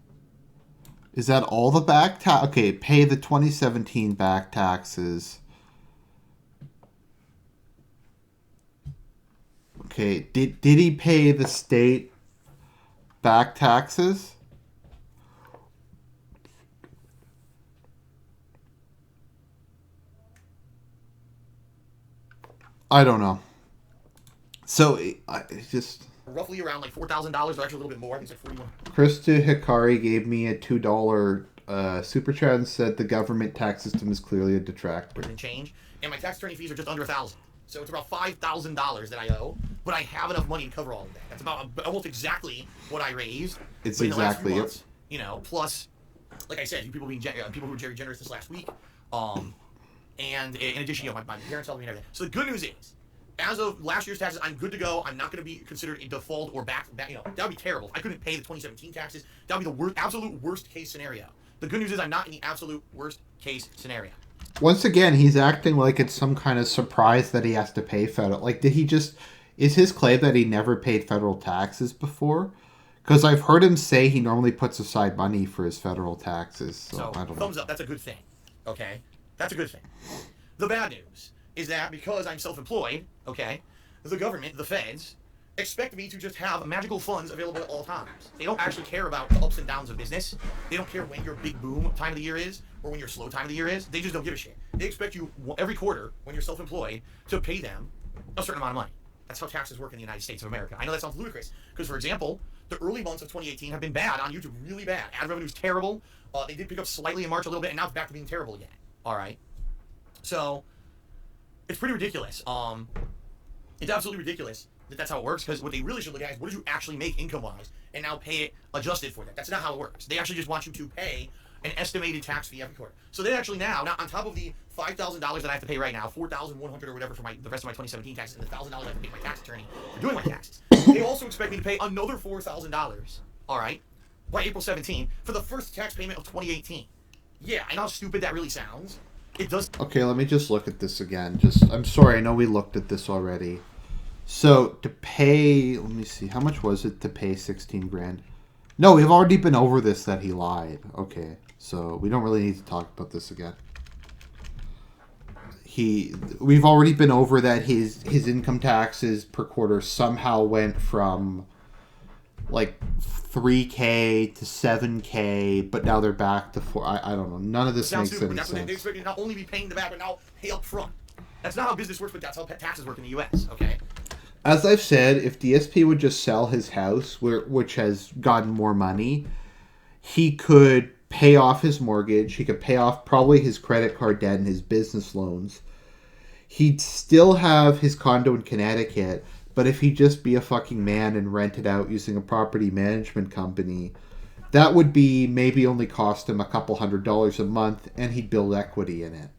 Is that all the back tax? Okay, pay the 2017 back taxes. Okay, did he pay the state back taxes? I don't know. So it's just roughly around like $4,000, or actually a little bit more. I think it's like 41. Krista Hikari gave me a $2 super chat and said the government tax system is clearly a detractor. And change, and my tax attorney fees are just under $1,000. So it's about $5,000 that I owe, but I have enough money to cover all of that. That's about almost exactly what I raised. It's in the last exactly few it. months, you know, plus, like I said, people who were very generous this last week, and in addition, you know, my parents helped me and everything. So the good news is, as of last year's taxes, I'm good to go. I'm not going to be considered a default or back. You know, that would be terrible. If I couldn't pay the 2017 taxes, that would be the worst, absolute worst case scenario. The good news is I'm not in the absolute worst case scenario. Once again, he's acting like it's some kind of surprise that he has to pay federal. Like, did he just... Is his claim that he never paid federal taxes before? Because I've heard him say he normally puts aside money for his federal taxes. So I don't thumbs know. up. That's a good thing. Okay? That's a good thing. The bad news is that because I'm self-employed, okay, the government, the feds, expect me to just have magical funds available at all times. They don't actually care about the ups and downs of business. They don't care when your big boom time of the year is or when your slow time of the year is. They just don't give a shit. They expect you every quarter when you're self-employed to pay them a certain amount of money. That's how taxes work in the United States of America. I know that sounds ludicrous because, for example, the early months of 2018 have been bad on YouTube, really bad. Ad revenue's terrible. They did pick up slightly in March a little bit, and now it's back to being terrible again. All right. So it's pretty ridiculous. It's absolutely ridiculous that that's how it works, because what they really should look at is what did you actually make income-wise, and now pay it adjusted for that. That's not how it works. They actually just want you to pay an estimated tax fee every quarter. So they actually now on top of the $5,000 that I have to pay right now, $4,100 or whatever for the rest of my 2017 taxes, and the $1,000 I have to pay my tax attorney for doing my taxes. They also expect me to pay another $4,000, all right, by April 17 for the first tax payment of 2018. Yeah, I know how stupid that really sounds. It does. Okay, let me just look at this again. I'm sorry, I know we looked at this already. So to pay, let me see, how much was it to pay 16 grand? No, we've already been over this, that he lied. Okay, so we don't really need to talk about this again. We've already been over that his income taxes per quarter somehow went from like 3K to 7K, but now they're back to 4. I don't know. None of this makes any sense. They expect you to not only be paying the back, but now pay up front. That's not how business works, but that's how taxes work in the U.S., okay? As I've said, if DSP would just sell his house, which has gotten more money, he could pay off his mortgage. He could pay off probably his credit card debt and his business loans. He'd still have his condo in Connecticut, but if he'd just be a fucking man and rent it out using a property management company, that would be maybe only cost him a couple $100 a month, and he'd build equity in it.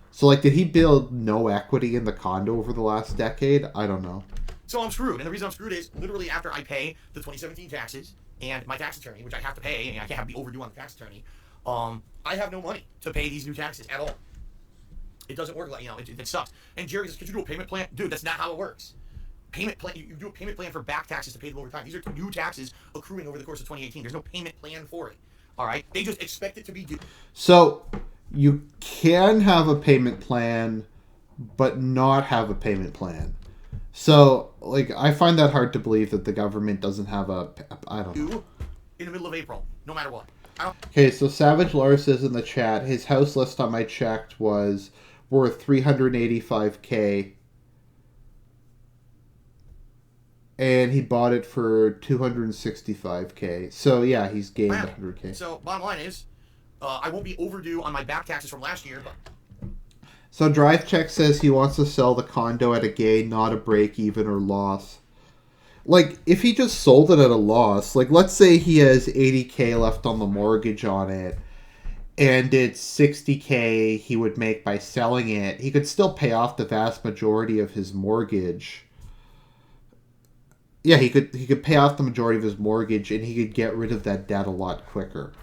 So, like, did he build no equity in the condo over the last decade? I don't know. So I'm screwed, and the reason I'm screwed is literally after I pay the 2017 taxes and my tax attorney, which I have to pay, and I can't be overdue on the tax attorney. I have no money to pay these new taxes at all. It doesn't work like, you know, it sucks. And Jerry says, "Could you do a payment plan?" Dude, that's not how it works. Payment plan, you do a payment plan for back taxes to pay them over time. These are new taxes accruing over the course of 2018. There's no payment plan for it. All right, they just expect it to be due. So you can have a payment plan, but not have a payment plan. So, like, I find that hard to believe that the government doesn't have I don't know. In the middle of April, no matter what. Okay, so Savage Lars says in the chat, his house last time I checked was worth $385K. And he bought it for $265K. So, yeah, he's gained $100K. So, bottom line is, I won't be overdue on my back taxes from last year, but... So Drive Check says he wants to sell the condo at a gain, not a break even or loss. Like, if he just sold it at a loss, like, let's say he has $80K left on the mortgage on it, and it's $60K he would make by selling it, he could still pay off the vast majority of his mortgage. Yeah, he could pay off the majority of his mortgage, and he could get rid of that debt a lot quicker.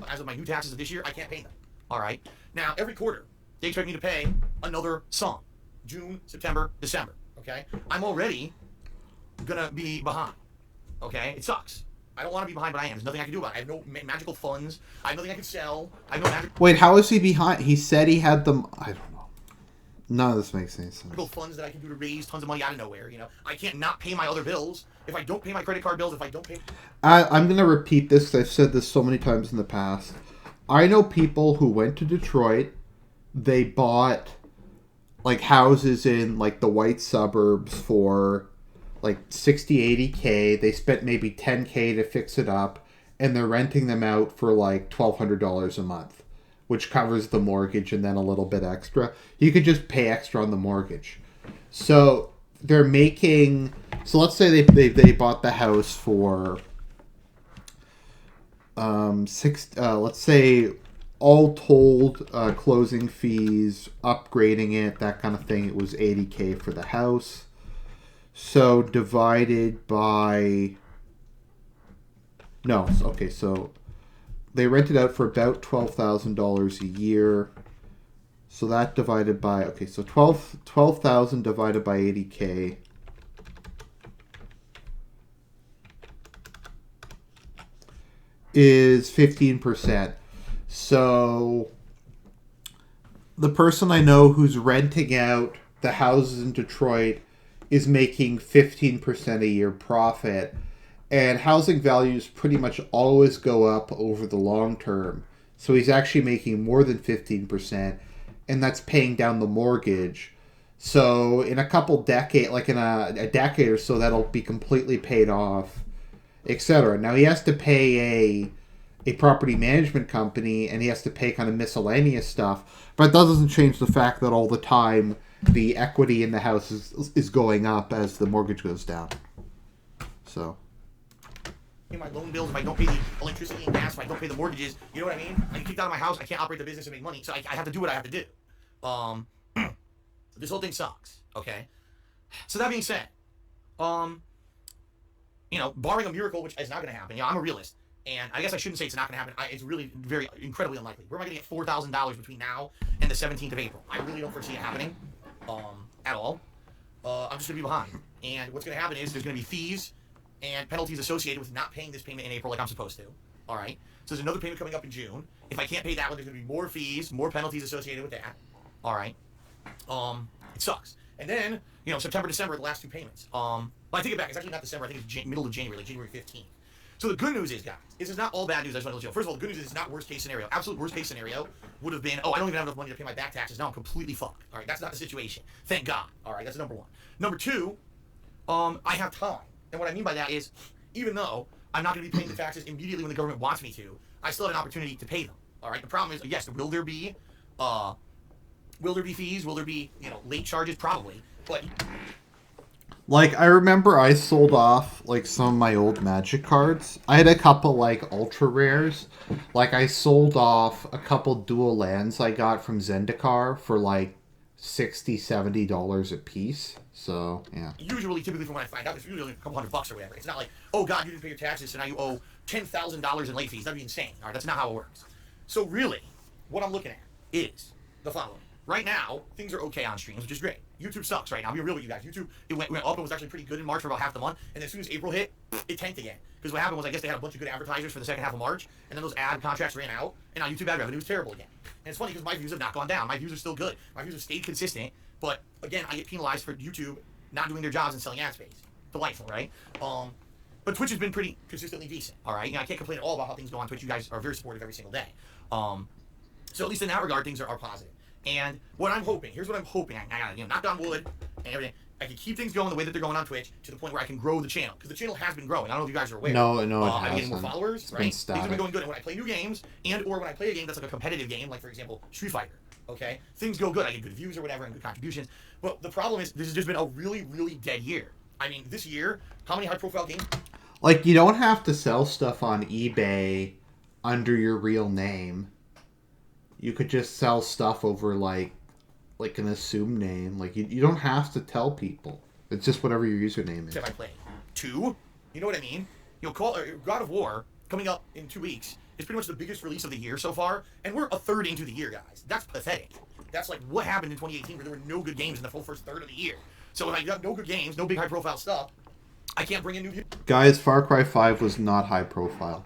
As of my new taxes of this year, I can't pay them. All right? Now, every quarter, they expect me to pay another sum. June, September, December. Okay? I'm already gonna be behind. Okay? It sucks. I don't want to be behind, but I am. There's nothing I can do about it. I have no magical funds. I have nothing I can sell. I have no magic... Wait, how is he behind? He said he had them... I don't know. None of this makes any sense. Magical funds that I can do to raise tons of money out of nowhere, you know? I can't not pay my other bills. If I don't pay my credit card bills, if I don't pay... I'm going to repeat this because I've said this so many times in the past. I know people who went to Detroit... They bought, like, houses in, like, the white suburbs for, like, 60, 80K. They spent maybe 10K to fix it up, and they're renting them out for, like, $1,200 a month, which covers the mortgage and then a little bit extra. You could just pay extra on the mortgage. So they're making. So let's say they bought the house for let's say all told, closing fees, upgrading it, that kind of thing, it was $80K for the house. So divided by no, okay, so they rented out for about $12,000 a year. So that divided by, okay, so 12,000 divided by 80K is 15%. So the person I know who's renting out the houses in Detroit is making 15% a year profit. And housing values pretty much always go up over the long term. So he's actually making more than 15%, and that's paying down the mortgage. So in a couple decade, like in a decade or so, that'll be completely paid off, etc. Now he has to pay a property management company, and he has to pay kind of miscellaneous stuff, but that doesn't change the fact that all the time the equity in the house is going up as the mortgage goes down. So pay my loan bills, if I don't pay the electricity and gas, if I don't pay the mortgages, you know what I mean? I get kicked out of my house, I can't operate the business and make money, so I have to do what I have to do. This whole thing sucks, okay? So that being said, barring a miracle, which is not going to happen, I'm a realist, and I guess I shouldn't say it's not going to happen. It's really very incredibly unlikely. Where am I going to get $4,000 between now and the 17th of April? I really don't foresee it happening at all. I'm just going to be behind. And what's going to happen is there's going to be fees and penalties associated with not paying this payment in April like I'm supposed to. All right? So there's another payment coming up in June. If I can't pay that one, there's going to be more fees, more penalties associated with that. All right? It sucks. And then, September, December, the last two payments. Well, I take it back. It's actually not December. I think it's middle of January, like January 15th. So the good news is, guys, this is not all bad news. I just want to let you know. First of all, the good news is it's not worst case scenario. Absolute worst case scenario would have been, I don't even have enough money to pay my back taxes. Now I'm completely fucked. All right, that's not the situation. Thank God. All right, that's number one. Number two, I have time. And what I mean by that is, even though I'm not going to be paying the taxes immediately when the government wants me to, I still have an opportunity to pay them. All right, the problem is, yes, will there be fees? Will there be, late charges? Probably. But like, I remember I sold off, like, some of my old Magic cards. I had a couple, like, ultra rares. Like, I sold off a couple dual lands I got from Zendikar for, like, $60, $70 a piece. So, yeah. Typically from when I find out, it's usually a couple $100 or whatever. It's not like, oh, God, you didn't pay your taxes, so now you owe $10,000 in late fees. That'd be insane. All right, that's not how it works. So, really, what I'm looking at is the following. Right now, things are okay on streams, which is great. YouTube sucks right now. I'll be real with you guys. YouTube, it went up and was actually pretty good in March for about half the month. And as soon as April hit, it tanked again. Because what happened was, I guess they had a bunch of good advertisers for the second half of March. And then those ad contracts ran out. And now YouTube ad revenue is terrible again. And it's funny because my views have not gone down. My views are still good. My views have stayed consistent. But again, I get penalized for YouTube not doing their jobs and selling ad space. Delightful, right? But Twitch has been pretty consistently decent. All right? I can't complain at all about how things go on Twitch. You guys are very supportive every single day. So at least in that regard, things are positive. And what I'm hoping, here's what I'm hoping. I gotta, knock on wood and everything. I can keep things going the way that they're going on Twitch to the point where I can grow the channel. Because the channel has been growing. I don't know if you guys are aware. No, it I'm hasn't. getting more followers, It's right? been Things static. have been going good. And when I play new games, or when I play a game that's like a competitive game, like for example, Street Fighter, okay? Things go good. I get good views or whatever and good contributions. But the problem is, this has just been a really, really dead year. I mean, this year, how many high-profile games? Like, you don't have to sell stuff on eBay under your real name. You could just sell stuff over, like an assumed name. Like, you don't have to tell people. It's just whatever your username is. If I play 2, you know what I mean? God of War, coming up in 2 weeks, is pretty much the biggest release of the year so far, and we're a third into the year, guys. That's pathetic. That's like what happened in 2018 where there were no good games in the full first third of the year. So if I got no good games, no big high-profile stuff, I can't bring in new viewers. Guys, Far Cry 5 was not high profile.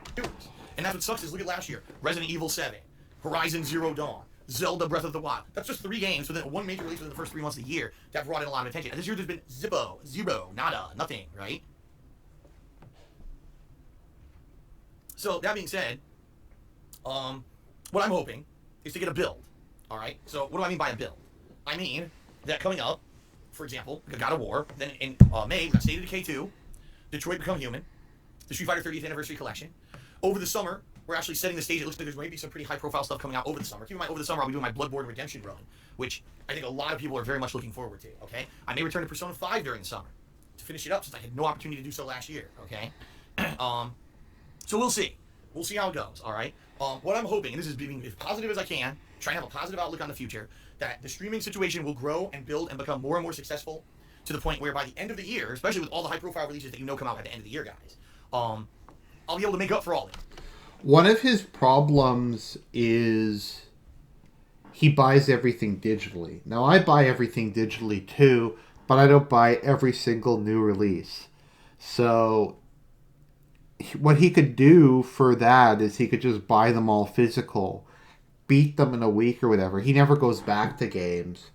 And that's what sucks is, look at last year. Resident Evil 7, Horizon Zero Dawn, Zelda Breath of the Wild. That's just 3 games within one major release within the first 3 months of the year that brought in a lot of attention. And this year there's been zero, nada, nothing, right? So that being said, what I'm hoping is to get a build. All right. So what do I mean by a build? I mean that coming up, for example, God of War. Then in May, we got State of Decay 2, Detroit Become Human, the Street Fighter 30th Anniversary Collection. Over the summer, we're actually setting the stage. It looks like there's going to be some pretty high-profile stuff coming out over the summer. Keep in mind, over the summer, I'll be doing my Bloodborne Redemption run, which I think a lot of people are very much looking forward to, okay? I may return to Persona 5 during the summer to finish it up, since I had no opportunity to do so last year, okay? So we'll see. We'll see how it goes, all right? What I'm hoping, and this is being as positive as I can, trying to have a positive outlook on the future, that the streaming situation will grow and build and become more and more successful to the point where by the end of the year, especially with all the high-profile releases that you know come out at the end of the year, guys, I'll be able to make up for all of it. One of his problems is he buys everything digitally. Now, I buy everything digitally too, but I don't buy every single new release. So what he could do for that is he could just buy them all physical, beat them in a week or whatever. He never goes back to games.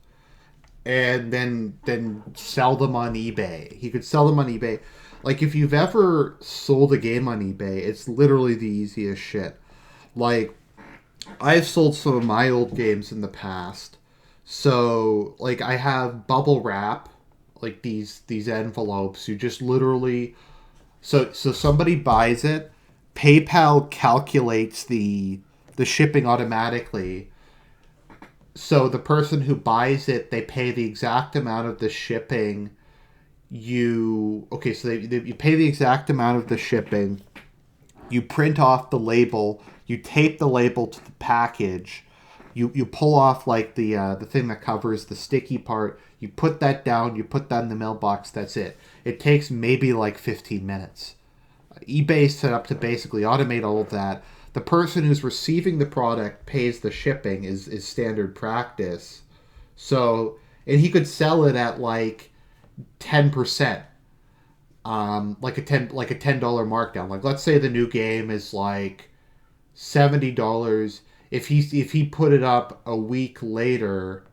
And then sell them on eBay. He could sell them on eBay. Like, if you've ever sold a game on eBay, it's literally the easiest shit. Like, I've sold some of my old games in the past. So, like, I have bubble wrap, like these envelopes. You just literally... So somebody buys it. PayPal calculates the shipping automatically. So the person who buys it, they pay the exact amount of the shipping. You pay the exact amount of the shipping. You print off the label. You tape the label to the package. You pull off like the thing that covers the sticky part. You put that down. You put that in the mailbox. That's it. It takes maybe like 15 minutes. eBay's set up to basically automate all of that. The person who's receiving the product pays the shipping is standard practice. So, and he could sell it at like 10%, like a $10 markdown. Like, let's say the new game is like $70. If he put it up a week later,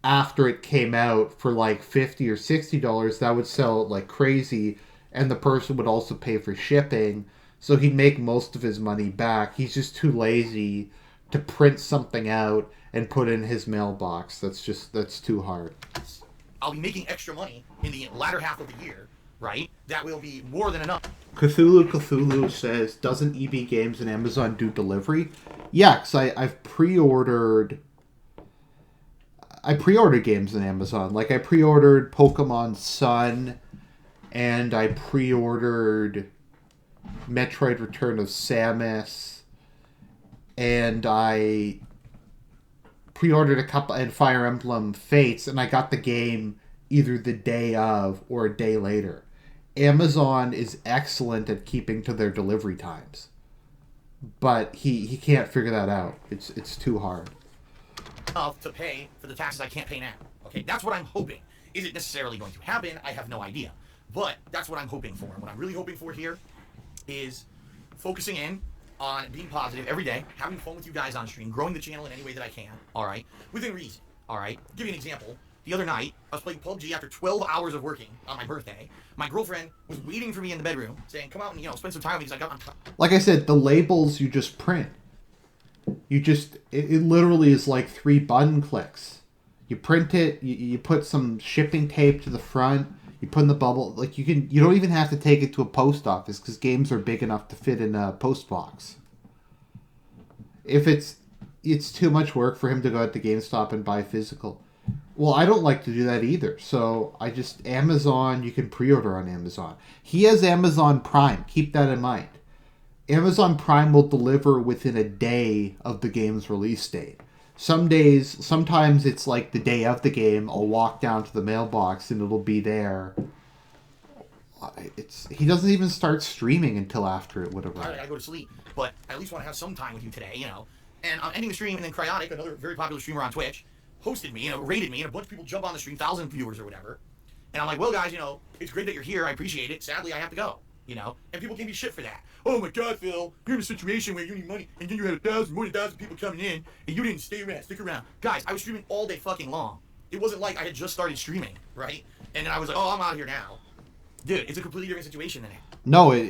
after it came out for like $50 or $60, that would sell like crazy, and the person would also pay for shipping. So he'd make most of his money back. He's just too lazy to print something out and put in his mailbox. That's too hard. I'll be making extra money in the latter half of the year, right? That will be more than enough. Cthulhu says, doesn't EB Games and Amazon do delivery? Yeah, because I've pre-ordered... I pre-ordered games on Amazon. Like, I pre-ordered Pokemon Sun, and I pre-ordered Metroid Return of Samus, and I pre-ordered a couple, and Fire Emblem Fates, and I got the game either the day of or a day later. Amazon is excellent at keeping to their delivery times, but he can't figure that out. It's too hard. To pay for the taxes I can't pay now. Okay, that's what I'm hoping. Is it necessarily going to happen? I have no idea. But that's what I'm hoping for. And what I'm really hoping for here is focusing in on being positive every day, having fun with you guys on stream, growing the channel in any way that I can, all right? Within reason, all right? I'll give you an example. The other night, I was playing PUBG after 12 hours of working on my birthday. My girlfriend was waiting for me in the bedroom, saying, come out and, spend some time with me because I got on top. Like I said, the labels you just print. It literally is like 3 button clicks. You print it, you put some shipping tape to the front, you put in the bubble. Like, you don't even have to take it to a post office because games are big enough to fit in a post box. If it's too much work for him to go out to GameStop and buy physical. Well, I don't like to do that either. So Amazon, you can pre-order on Amazon. He has Amazon Prime. Keep that in mind. Amazon Prime will deliver within a day of the game's release date. Sometimes it's like the day of the game, I'll walk down to the mailbox and it'll be there. He doesn't even start streaming until after it would have I gotta go to sleep, but I at least want to have some time with you today, And I'm ending the stream, and then Cryotic, another very popular streamer on Twitch, hosted me, rated me, and a bunch of people jump on the stream, 1,000 viewers or whatever. And I'm like, well, guys, it's great that you're here. I appreciate it. Sadly, I have to go. And people gave me shit for that. Oh my God, Phil, you're in a situation where you need money, and then you had more than 1,000 people coming in, and you didn't stick around. Guys, I was streaming all day fucking long. It wasn't like I had just started streaming, right? And then I was like, oh, I'm out of here now. Dude, it's a completely different situation than that. No, it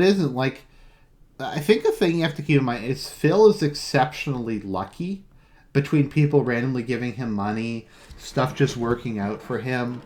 isn't. Like, I think the thing you have to keep in mind is Phil is exceptionally lucky between people randomly giving him money, stuff just working out for him.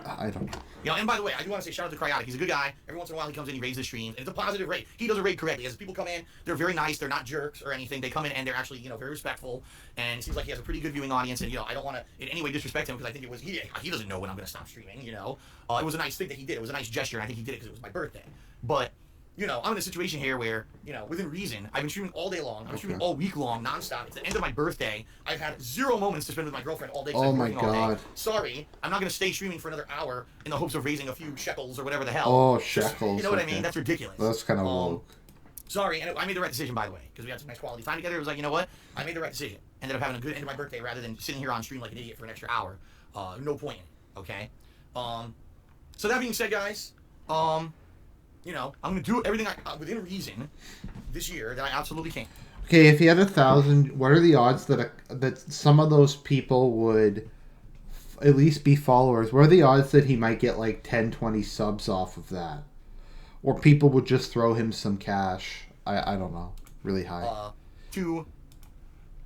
I don't know. You know, and by the way, I do want to say shout out to Cryotic. He's a good guy. Every once in a while he comes in, he raises the streams, and it's a positive rate. He does a rate correctly. As people come in, they're very nice. They're not jerks or anything. They come in and they're actually, you know, very respectful. And it seems like he has a pretty good viewing audience. And you know, I don't want to in any way disrespect him because I think it was he doesn't know when I'm going to stop streaming. You know, it was a nice thing that he did. It was a nice gesture. And I think he did it because it was my birthday. But you know, I'm in a situation here where, you know, within reason, I've been streaming all day long. I'm streaming all week long, nonstop. It's the end of my birthday. I've had 0 moments to spend with my girlfriend all day. Oh my God. Sorry, I'm not going to stay streaming for another hour in the hopes of raising a few shekels or whatever the hell. Oh, shekels. You know what I mean? That's ridiculous. That's kind of woke. Sorry, and I made the right decision, by the way, because we had some nice quality time together. It was like, you know what? I made the right decision. Ended up having a good end of my birthday rather than sitting here on stream like an idiot for an extra hour. No point in it, okay? So that being said, guys, you know, I'm going to do everything within reason this year that I absolutely can. Okay, if you had 1,000, what are the odds that some of those people would at least be followers? What are the odds that he might get like 10, 20 subs off of that? Or people would just throw him some cash? I don't know. Really high. To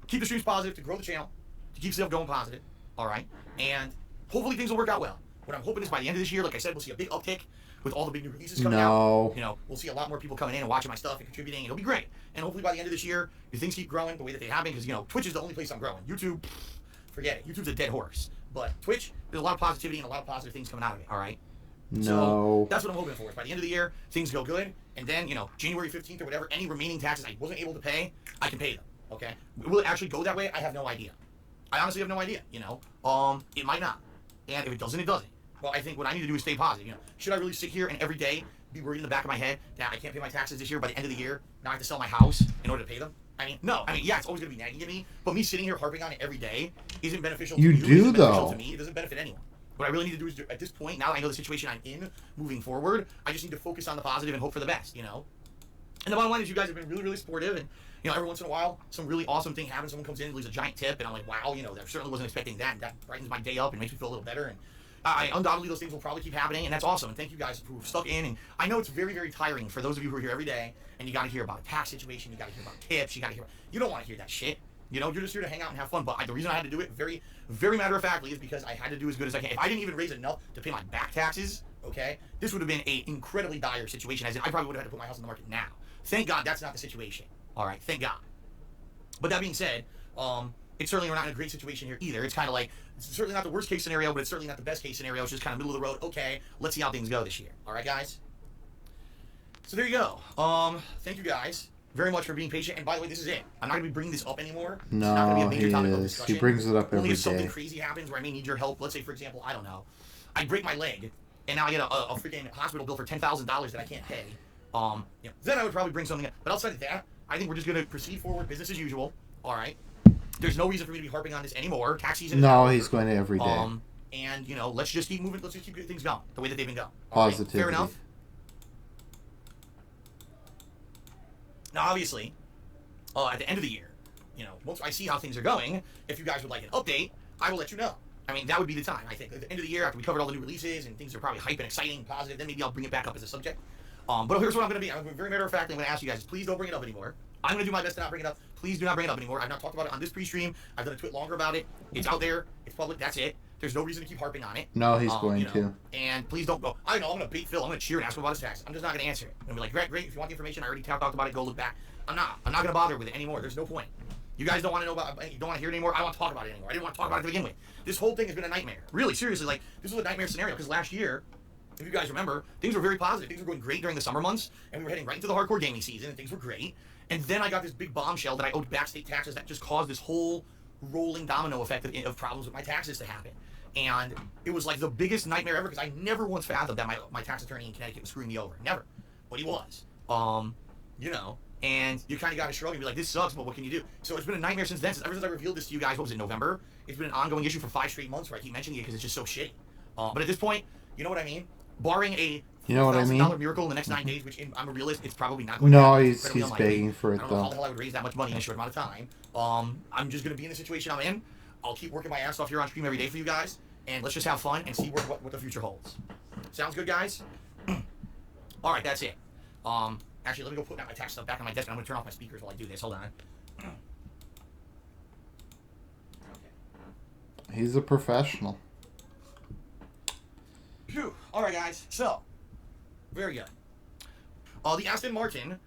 keep the streams positive, to grow the channel, to keep stuff going positive, all right? And hopefully things will work out well. What I'm hoping is by the end of this year, like I said, we'll see a big uptick with all the big new releases coming out. You know, we'll see a lot more people coming in and watching my stuff and contributing. It'll be great. And hopefully by the end of this year, if things keep growing the way that they have been, because, you know, Twitch is the only place I'm growing. YouTube, forget it. YouTube's a dead horse. But Twitch, there's a lot of positivity and a lot of positive things coming out of it, all right? No. So that's what I'm hoping for. By the end of the year, things go good. And then, you know, January 15th or whatever, any remaining taxes I wasn't able to pay, I can pay them, okay? Will it actually go that way? I have no idea. I honestly have no idea, you know? It might not. And if it doesn't, it doesn't. Well, I think what I need to do is stay positive. You know, should I really sit here and every day be worried in the back of my head that I can't pay my taxes this year by the end of the year? Now I have to sell my house in order to pay them? I mean, no. I mean, yeah, it's always going to be nagging at me, but me sitting here harping on it every day isn't beneficial to you. Do, though. To me. It doesn't benefit anyone. What I really need to do is, at this point, now that I know the situation I'm in, moving forward, I just need to focus on the positive and hope for the best, you know? And the bottom line is you guys have been really, really supportive, and, you know, every once in a while, some really awesome thing happens. Someone comes in and leaves a giant tip, and I'm like, wow, you know, I certainly wasn't expecting that. That brightens my day up and makes me feel a little better, and undoubtedly those things will probably keep happening, and that's awesome. And thank you guys who've stuck in. And I know it's very, very tiring for those of you who are here every day, and you got to hear about a tax situation, you got to hear about tips, you don't want to hear that shit. You know, you're just here to hang out and have fun. But the reason I had to do it very, very matter of factly is because I had to do as good as I can. If I didn't even raise enough to pay my back taxes, okay, this would have been an incredibly dire situation. As in, I probably would have had to put my house on the market now. Thank God that's not the situation. All right, thank God. But that being said, it's certainly we're not in a great situation here either. It's kind of like, it's certainly not the worst case scenario, but it's certainly not the best case scenario. It's just kind of middle of the road. Okay, let's see how things go this year. All right, guys? So there you go. Thank you guys very much for being patient. And by the way, this is it. I'm not going to be bringing this up anymore. No, it's not going to be a major topic of he discussion. brings it up every Only if day. something crazy happens where I may need your help. Let's say, for example, I don't know, I break my leg, and now I get a freaking hospital bill for $10,000 that I can't pay. You know, then I would probably bring something up. But outside of that, I think we're just going to proceed forward, business as usual. All right. There's no reason for me to be harping on this anymore. Tax season. No, he's going to every day. And you know, let's just keep moving. Let's just keep getting things going the way that they've been going. Positivity. Right? Fair enough. Now, obviously, at the end of the year, you know, once I see how things are going, if you guys would like an update, I will let you know. I mean, that would be the time. I think at the end of the year, after we covered all the new releases and things are probably hype and exciting and positive, then maybe I'll bring it back up as a subject. But here's what I'm going to be. I'm very matter of fact. I'm going to ask you guys, please don't bring it up anymore. I'm going to do my best to not bring it up. Please do not bring it up anymore. I've not talked about it on this pre-stream. I've done a tweet longer about it. It's out there. It's public. That's it. There's no reason to keep harping on it. No, he's going you know, to. And please don't go, I know, I'm going to bait Phil. I'm going to cheer and ask him about his taxes. I'm just not going to answer it. I'm going to be like, great. If you want the information, I already talked about it. Go look back. I'm not going to bother with it anymore. There's no point. You guys don't want to know about it. You don't want to hear it anymore. I don't want to talk about it anymore. I didn't want to talk about it to begin with. This whole thing has been a nightmare. Really, seriously. Like, this was a nightmare scenario because last year, if you guys remember, things were very positive. Things were going great during the summer months, and we were heading right into the hardcore gaming season, and things were great. And then I got this big bombshell that I owed back state taxes that just caused this whole rolling domino effect of problems with my taxes to happen. And it was like the biggest nightmare ever because I never once fathomed that my tax attorney in Connecticut was screwing me over. Never. But he was. You know, and you kind of got to shrug and be like, this sucks, but what can you do? So it's been a nightmare since then. Ever since I revealed this to you guys, what was it, November? It's been an ongoing issue for 5 straight months where I keep mentioning it because it's just so shitty. But at this point, you know what I mean? Barring a $1,000 miracle in the next 9 days, which I'm a realist, it's probably not going to happen. No, he's begging for it, I don't know how the hell I would raise that much money in a short amount of time. I'm just going to be in the situation I'm in. I'll keep working my ass off here on stream every day for you guys, and let's just have fun and see what the future holds. Sounds good, guys? All right, that's it. Actually, let me go put my tax stuff back on my desk, and I'm going to turn off my speakers while I do this. Hold on. He's a professional. Phew. All right, guys. So, very good. The Aston Martin,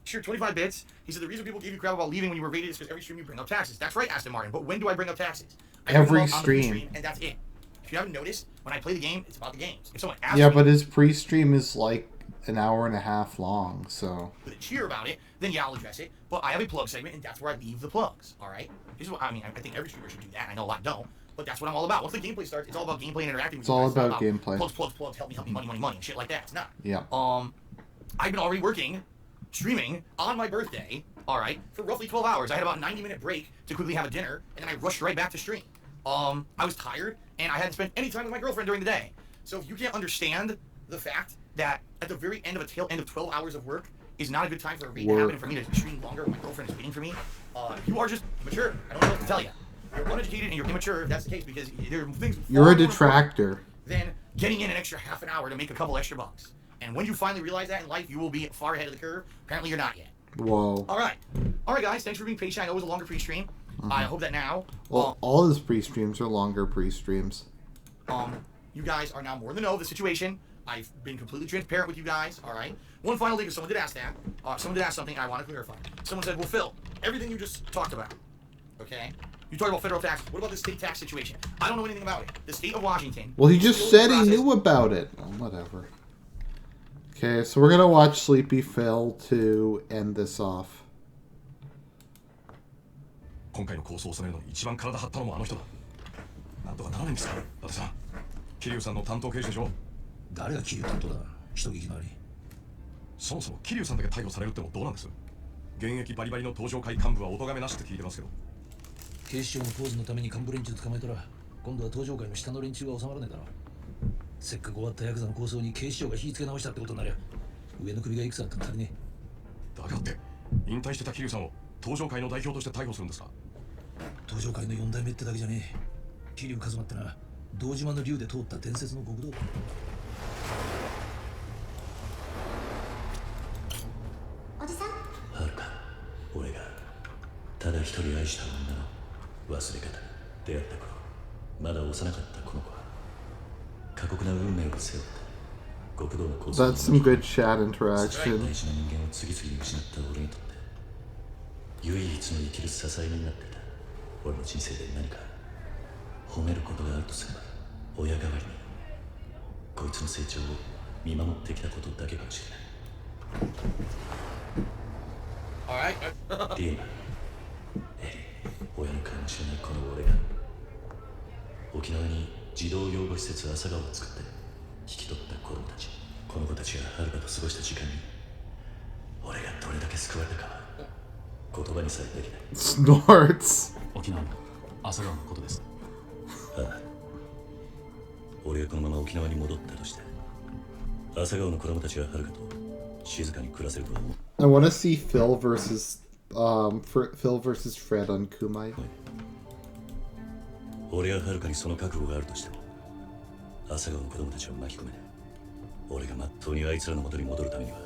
sure, 25 bits. He said the reason people gave you crap about leaving when you were rated is because every stream you bring up taxes. That's right, Aston Martin. But when do I bring up taxes? I bring them Every up on the stream. pre-stream, and that's it. If you haven't noticed, when I play the game, it's about the games. If someone asks Yeah, me but his pre-stream is like an hour and a half long, so. with a cheer about it, then yeah, I'll address it. But I have a plug segment, and that's where I leave the plugs. All right. This is what I mean. I think every streamer should do that. I know a lot don't, but that's what I'm all about. Once the gameplay starts, it's all about gameplay and interacting with It's all you guys. about gameplay. Plugs, help me, money, and shit like that. It's not. Yeah. I've been already working, streaming on my birthday. All right, for roughly 12 hours. I had about a 90-minute break to quickly have a dinner, and then I rushed right back to stream. I was tired, and I hadn't spent any time with my girlfriend during the day. So if you can't understand the fact that at the very end of a tail end of 12 hours of work is not a good time for a raid to happen and for me to stream longer when my girlfriend is waiting for me, you are just immature. I don't know what to tell you. You're uneducated and you're immature if that's the case, because there are things. You're a detractor. Than getting in an extra half an hour to make a couple extra bucks. And when you finally realize that in life, you will be far ahead of the curve. Apparently, you're not yet. Whoa. All right, guys. Thanks for being patient. I know it was a longer pre-stream. I hope that now, Well, all his pre-streams are longer pre-streams. you guys are now more in the know of the situation. I've been completely transparent with you guys. All right. One final thing, because someone did ask that. Someone did ask something, and I want to clarify. Someone said, "Well, Phil, everything you just talked about, okay? You talked about federal taxes. What about the state tax situation? I don't know anything about it. The state of Washington." Well, he just said he knew about it. Oh, whatever. Okay, so we're gonna watch Sleepy Phil to end this off. 今回の構想を収めるのに一番体張ったのもあの人だ。なんとかならないんですか、伊達さん。桐生さんの担当刑事でしょ。誰が桐生担当だ。人聞き回り。そもそも桐生さんだけ逮捕されるってのもどうなんです。現役バリバリの東上会幹部はお咎めなしって聞いてますけど。警視庁のポーズのために幹部連中捕まえたら、今度は東上会の下の連中が収まらねえだろ。せっかく終わったヤクザの構想に警視庁が火つけ直したってことになりゃ、上の首がいくつあっても足りねだからって引退してた桐生さんを東上会の代表として逮捕するんですか。東上会の4代目ってだけじゃねえ。桐生一馬ってな、堂島の竜で通った伝説の極道。おじさん、はるか、俺がただ一人愛した女の忘れ方、出会った頃、まだ幼かったこの子は過酷な運命を背負った極道の構想。 That's some good chat 大 interaction. 事な人間を次々に失った俺にとって唯一の生きる支えになっていた。俺の人生で何か褒めることがあるとすれば、親代わりにこいつの成長を見守ってきたことだけかもしれない。 All right. リエマ、エリ、親の顔も知らないこの俺が沖縄に児童養護施設朝顔を作って引き取った子供たち。この子たちがはるかと過ごした時間に俺がどれだけ救われたかは言葉にさえできない。 Snorts. 沖縄の朝顔のことです。ああ、俺がこのまま沖縄に戻ったとして朝顔の子供たちがはるかと静かに暮らせると思う。 I want to see Phil versus Phil versus Fred on Kumai. 俺がはるかにその覚悟があるとしても朝顔の子供たちを巻き込めない。俺がまっとうにあいつらの元に戻るためには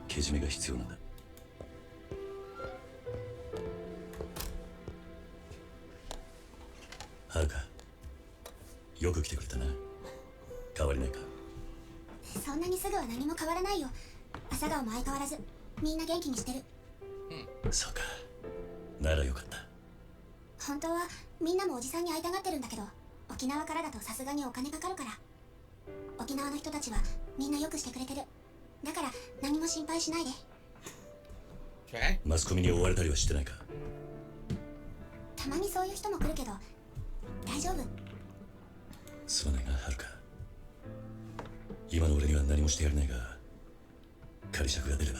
けじめが必要なんだ。はるか、よく来てくれたな。変わりないか。そんなにすぐは何も変わらないよ。朝顔も相変わらずみんな元気にしてる。そうか、ならよかった。本当はみんなもおじさんに会いたがってるんだけど、沖縄からだとさすがにお金かかるから。沖縄の人たちはみんなよくしてくれてる。だから何も心配しないで。 Okay. マスコミに追われたりはしてないか。たまにそういう人も来るけど大丈夫。すまないな、はるか。今の俺には何もしてやれないが、仮釈が出れば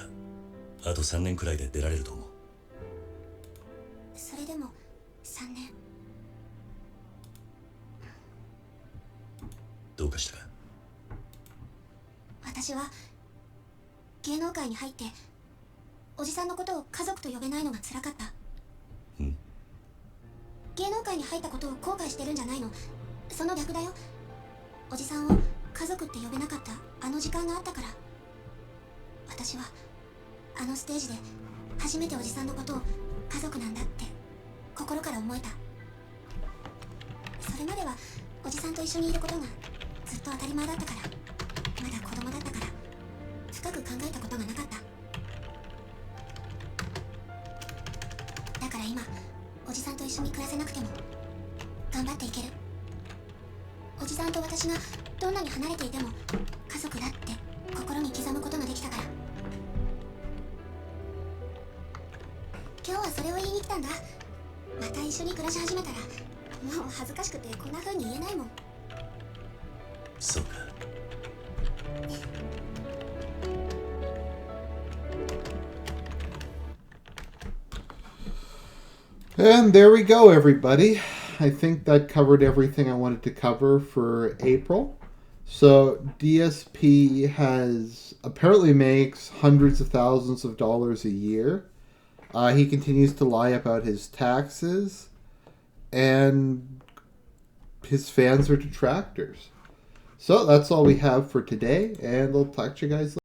あと3年くらいで出られると思う。それでも3年。どうかしたか。私は芸能界に入っておじさんのことを家族と呼べないのが辛かった。芸能界に入ったことを後悔してるんじゃないの。その逆だよ。おじさんを家族って呼べなかったあの時間があったから。私はあのステージで初めておじさんのことを家族なんだって心から思えた。それまではおじさんと一緒にいることがずっと当たり前だったから、まだ子供だったから深く考えたことがなかった。だから今おじさんと一緒に暮らせなくても頑張っていける。おじさんと私がどんなに離れていても家族だって心に刻むことができたから。今日はそれを言いに来たんだ。また一緒に暮らし始めたらもう恥ずかしくてこんな風に言えないもん。そうか。And there we go, everybody. I think that covered everything I wanted to cover for April. So DSP apparently makes hundreds of thousands of dollars a year. He continues to lie about his taxes, and his fans are detractors. So that's all we have for today, and I'll talk to you guys later.